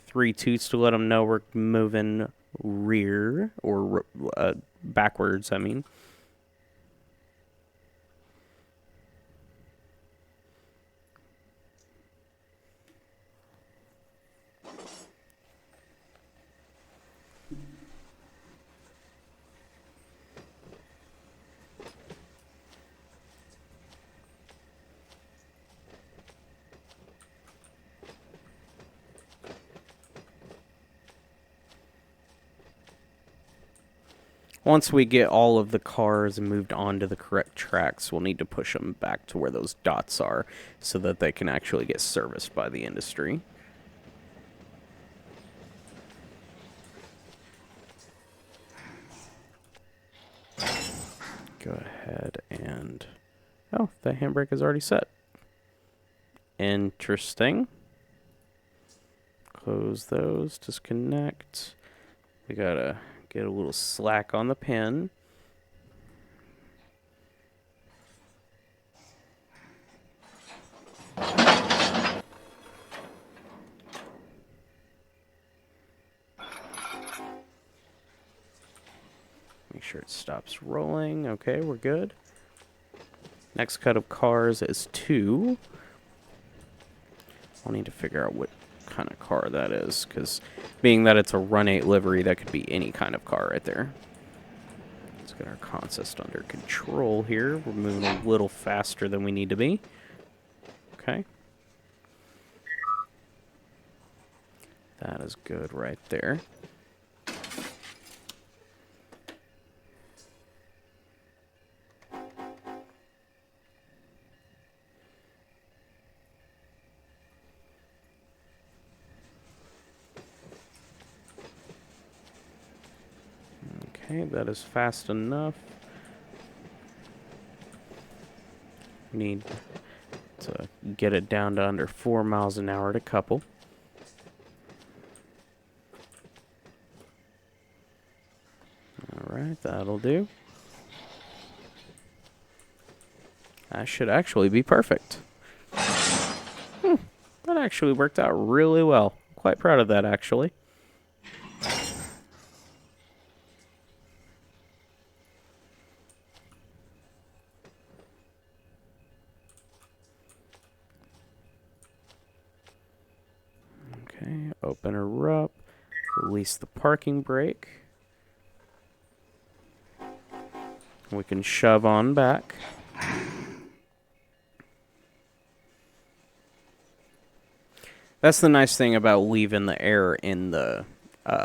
3 toots to let them know we're moving rear, or backwards, I mean. Once we get all of the cars moved onto the correct tracks, we'll need to push them back to where those dots are so that they can actually get serviced by the industry. Go ahead and... Oh, the handbrake is already set. Interesting. Close those, disconnect. We gotta get a little slack on the pin. Make sure it stops rolling. Okay, we're good. Next cut of cars is 2. I'll need to figure out what kind of car that is, because being that it's a Run8 livery, that could be any kind of car right there. Let's get our consist under control here. We're moving a little faster than we need to be. Okay. That is good right there. Okay, that is fast enough. Need to get it down to under 4 miles an hour at a couple. Alright, that'll do. That should actually be perfect. That actually worked out really well. Quite proud of that, actually. Okay, open her up. Release the parking brake. We can shove on back. That's the nice thing about leaving the air in the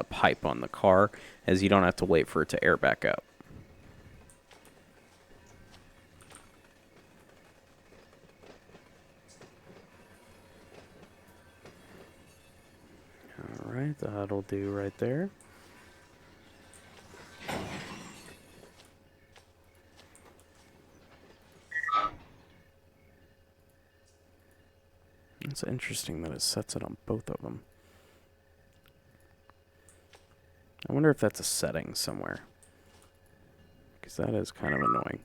pipe on the car, is you don't have to wait for it to air back up. Alright, that'll do right there. It's interesting that it sets it on both of them. I wonder if that's a setting somewhere, because that is kind of annoying.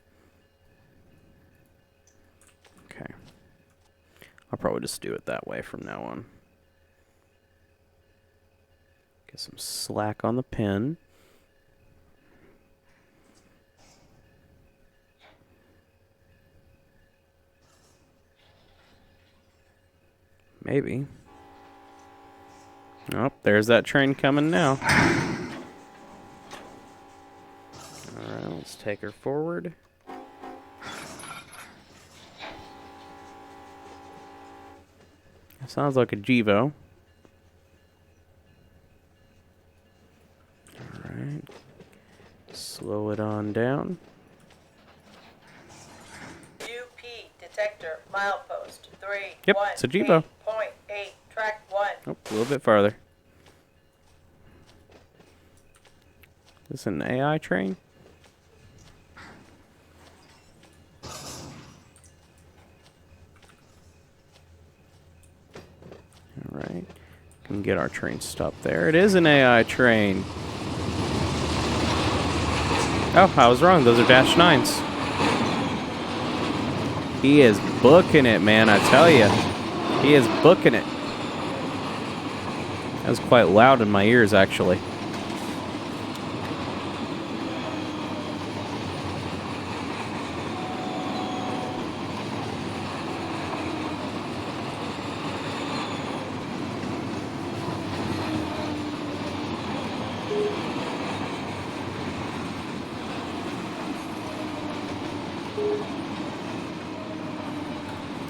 Okay. I'll probably just do it that way from now on. Get some slack on the pin. Maybe. Oh, there's that train coming now. Alright, let's take her forward. Sounds like a Jevo. Alright. Slow it on down. UP detector milepost 3. Yep, it's a Jevo. 8.8 track 1. Oh, a little bit farther. Is this an AI train? Alright. Can get our train stopped there. It is an AI train. Oh, I was wrong. Those are Dash 9s. He is booking it, man, I tell you. He is booking it. That was quite loud in my ears, actually.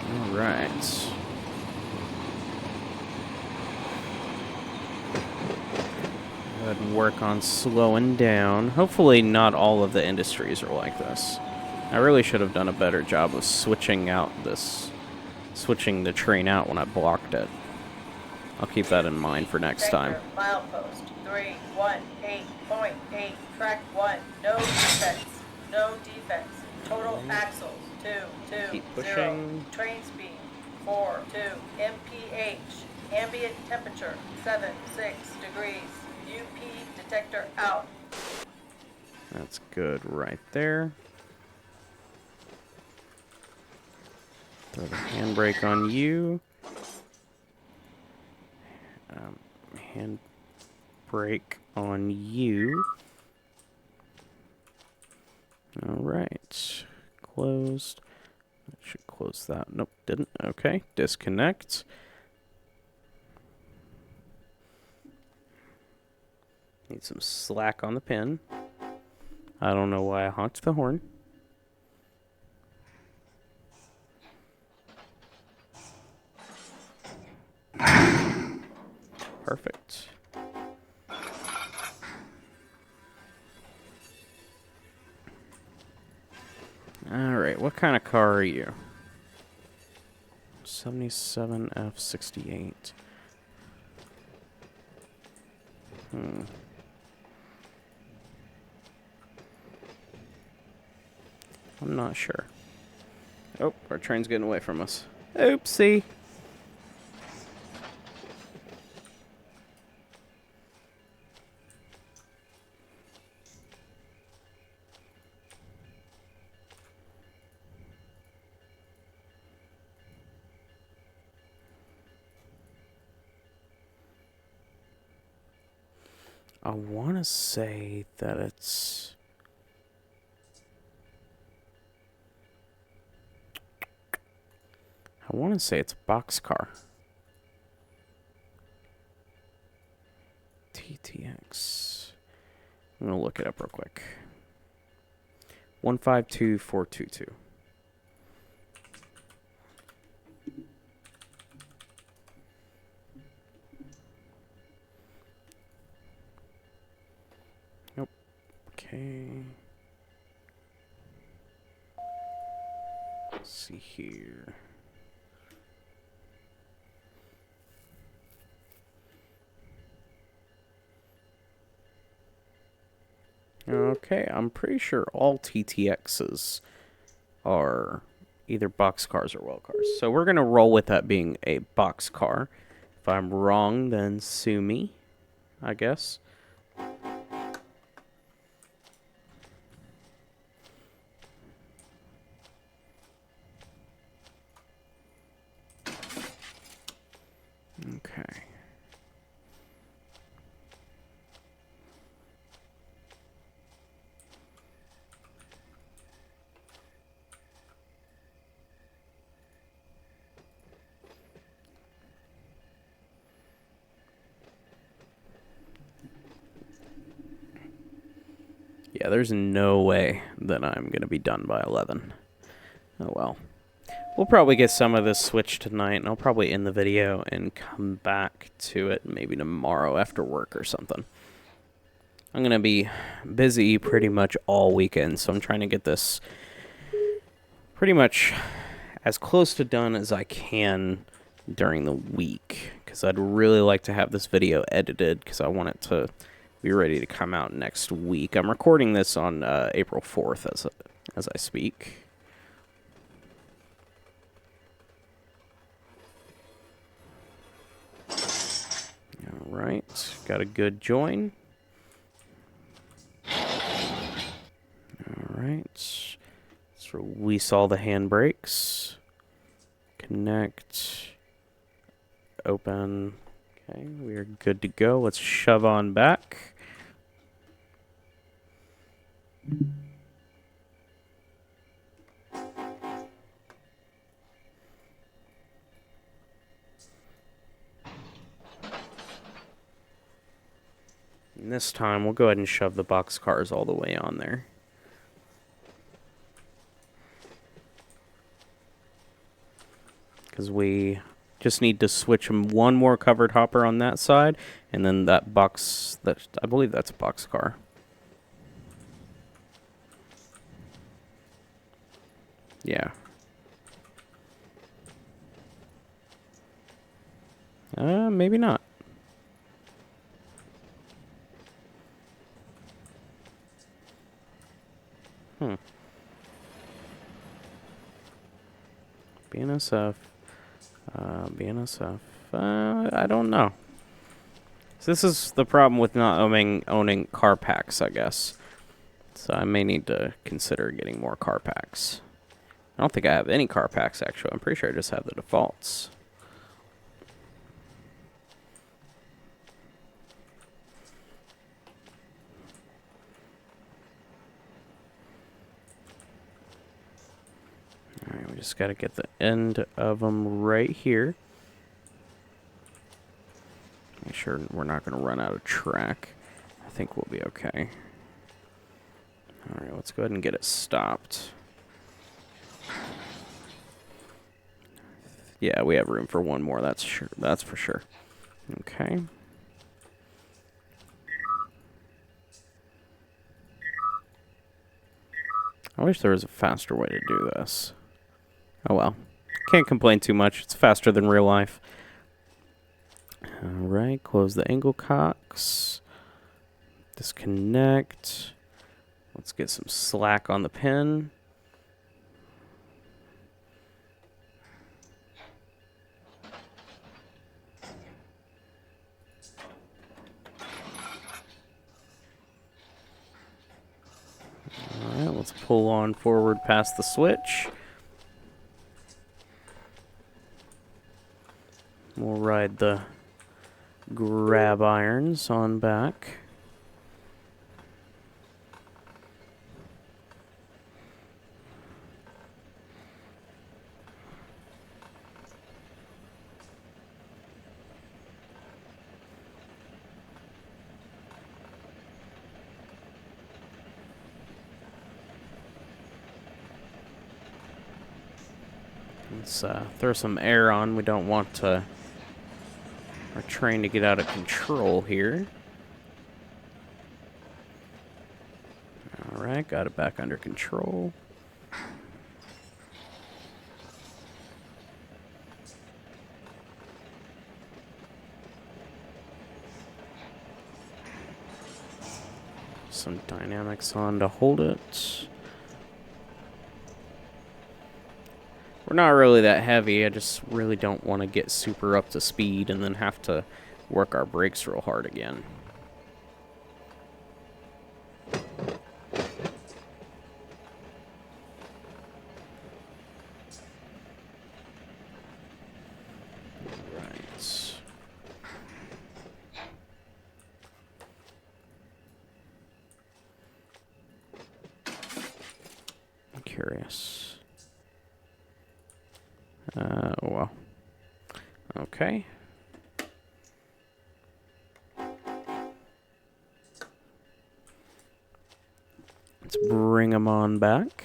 All right. Go ahead and work on slowing down. Hopefully not all of the industries are like this. I really should have done a better job of switching the train out when I blocked it. I'll keep that in mind for next time. Milepost 318.8 track 1. No defects. No defects. Total axles 220. Keep pushing. Train speed 42 mph. Ambient temperature 76 degrees. UP detector out. That's good right there. Throw the handbrake on you. Handbrake on you. All right. Closed. I should close that. Nope, didn't. Okay. Disconnect. Need some slack on the pin. I don't know why I honked the horn. Perfect. Alright, what kind of car are you? 77F68. I'm not sure. Oh, our train's getting away from us. Oopsie. I want to say that it's... I want to say it's a boxcar. TTX. I'm going to look it up real quick. 152422. Nope. Okay. Let's see here. Okay, I'm pretty sure all TTXs are either boxcars or well cars. So we're going to roll with that being a boxcar. If I'm wrong, then sue me, I guess. Okay. Yeah, there's no way that I'm going to be done by 11. Oh well. We'll probably get some of this switched tonight, and I'll probably end the video and come back to it maybe tomorrow after work or something. I'm going to be busy pretty much all weekend, so I'm trying to get this pretty much as close to done as I can during the week, because I'd really like to have this video edited, because I want it to be ready to come out next week. I'm recording this on April 4th as I speak. All right, got a good join. All right, let's release all the handbrakes. Connect. Open. Okay, we are good to go. Let's shove on back. And this time, we'll go ahead and shove the box cars all the way on there. Because we just need to switch one more covered hopper on that side, and then that box, I believe that's a box car. Yeah. Maybe not. BNSF. BNSF. I don't know. So this is the problem with not owning car packs, I guess. So I may need to consider getting more car packs. I don't think I have any car packs, actually. I'm pretty sure I just have the defaults. just got to get the end of them right here. Make sure we're not going to run out of track. I think we'll be okay. All right, let's go ahead and get it stopped. Yeah, we have room for one more. That's sure. That's for sure. Okay. I wish there was a faster way to do this. Oh well. Can't complain too much. It's faster than real life. Alright, close the angle cocks. Disconnect. Let's get some slack on the pin. Alright, let's pull on forward past the switch. We'll ride the grab irons on back. Let's throw some air on. We don't want our train to get out of control here. Alright, got it back under control. Some dynamics on to hold it. We're not really that heavy. I just really don't want to get super up to speed and then have to work our brakes real hard again. Right. I'm curious. Well. Okay. Let's bring them on back.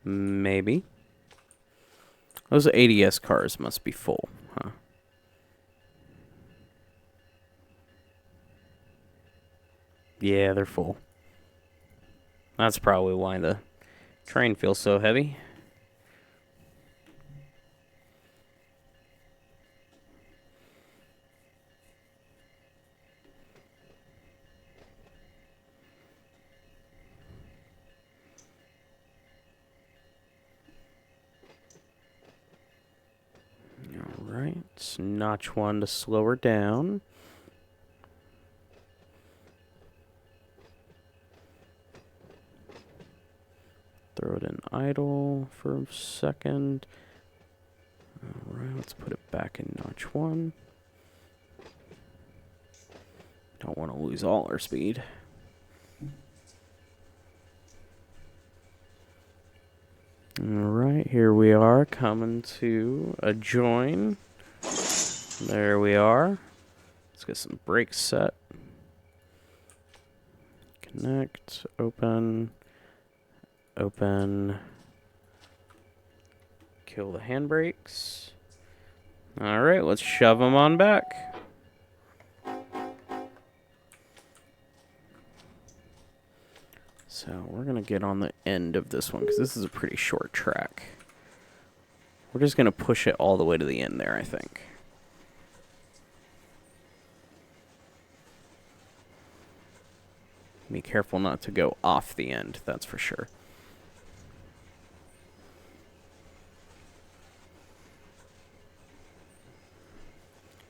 Maybe. Those ADS cars must be full, huh? Yeah, they're full. That's probably why the train feels so heavy. Alright, notch one to slow her down. Throw it in idle for a second. Alright, let's put it back in notch one. Don't want to lose all our speed. Alright, here we are coming to a join. There we are. Let's get some brakes set. Connect, open. Open. Kill the handbrakes. Alright, let's shove them on back. So we're going to get on the end of this one because this is a pretty short track. We're just going to push it all the way to the end there, I think. Be careful not to go off the end, that's for sure.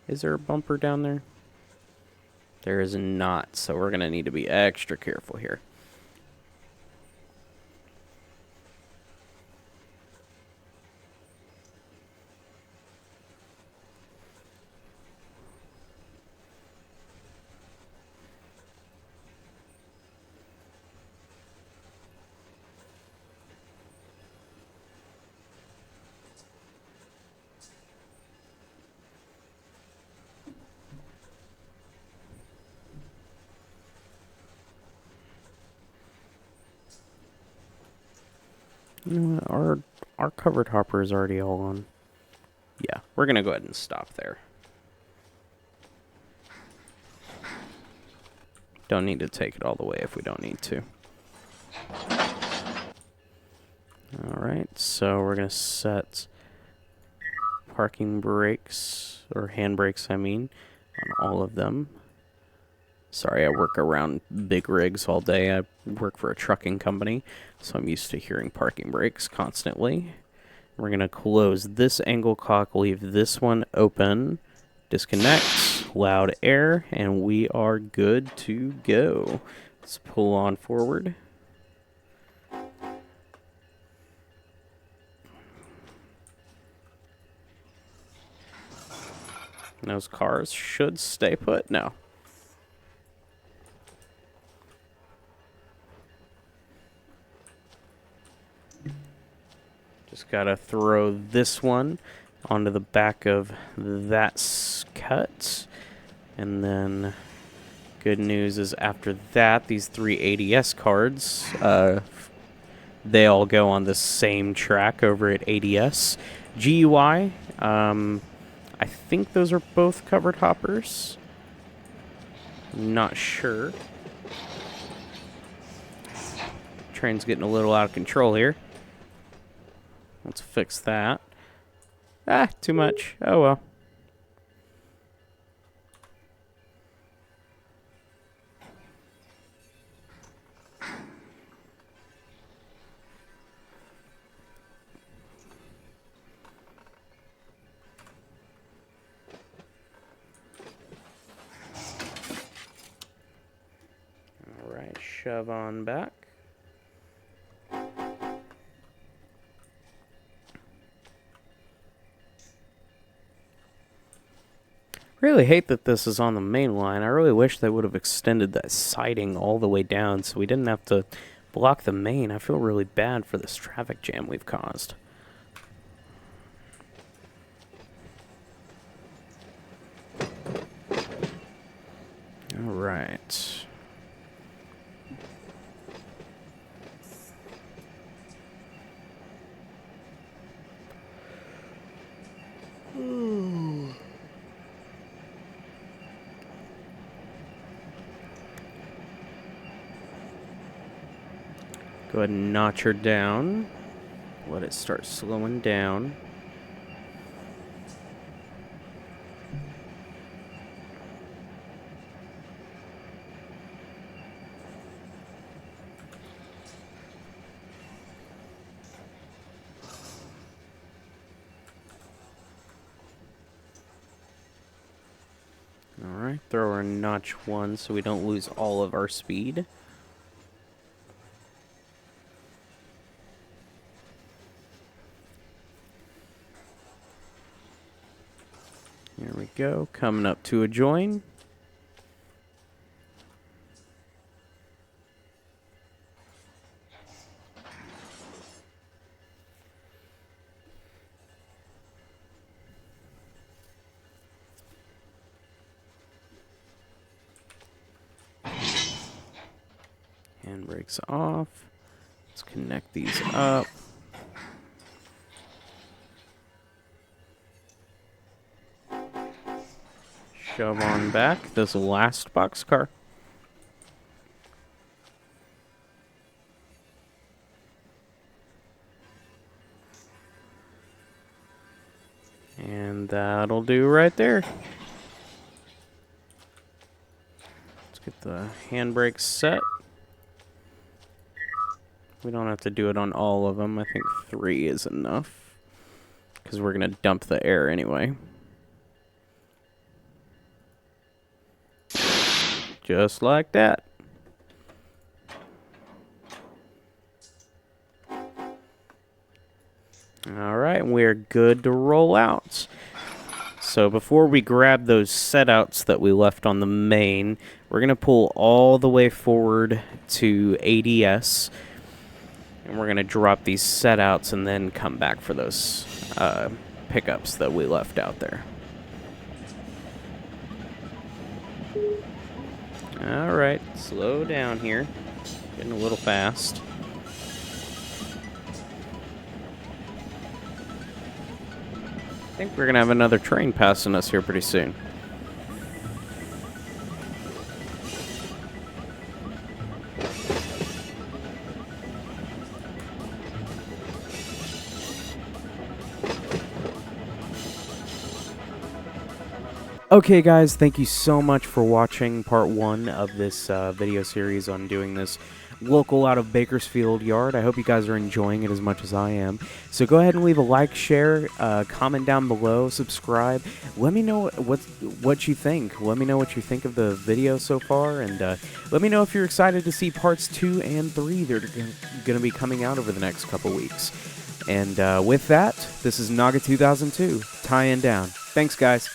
Is there a bumper down there? There is not, so we're going to need to be extra careful here. You know what, our covered hopper is already all on. Yeah, we're gonna go ahead and stop there. Don't need to take it all the way if we don't need to. Alright, so we're gonna set parking brakes, or handbrakes I mean, on all of them. Sorry, I work around big rigs all day. I work for a trucking company, so I'm used to hearing parking brakes constantly. We're going to close this angle cock, leave this one open, disconnect, loud air, and we are good to go. Let's pull on forward. Those cars should stay put. No. Just gotta throw this one onto the back of that cut. And then good news is after that, these 3 ADS cards, they all go on the same track over at ADS. GUI, I think those are both covered hoppers. Not sure. Train's getting a little out of control here. Let's fix that. Ah, too much. Oh well. Alright, shove on back. Really hate that this is on the main line. I really wish they would have extended that siding all the way down so we didn't have to block the main. I feel really bad for this traffic jam we've caused. All right. Go ahead and notch her down. Let it start slowing down. Alright, throw her notch 1 so we don't lose all of our speed. Here we go, coming up to a join. Handbrakes off. Let's connect these up. Shove on back this last boxcar. And that'll do right there. Let's get the handbrakes set. We don't have to do it on all of them. I think 3 is enough, because we're going to dump the air anyway. Just like that. Alright, we're good to roll out. So before we grab those setouts that we left on the main, we're going to pull all the way forward to ADS. And we're going to drop these setouts and then come back for those pickups that we left out there. Alright, slow down here. Getting a little fast. think we're going to have another train passing us here pretty soon. Okay guys, thank you so much for watching part 1 of this video series on doing this local out of Bakersfield yard. I hope you guys are enjoying it as much as I am. So go ahead and leave a like, share, comment down below, subscribe. Let me know what you think. Let me know what you think of the video so far, and let me know if you're excited to see parts 2 and 3 that are going to be coming out over the next couple weeks. And with that, this is Naga 2002, tying down. Thanks guys.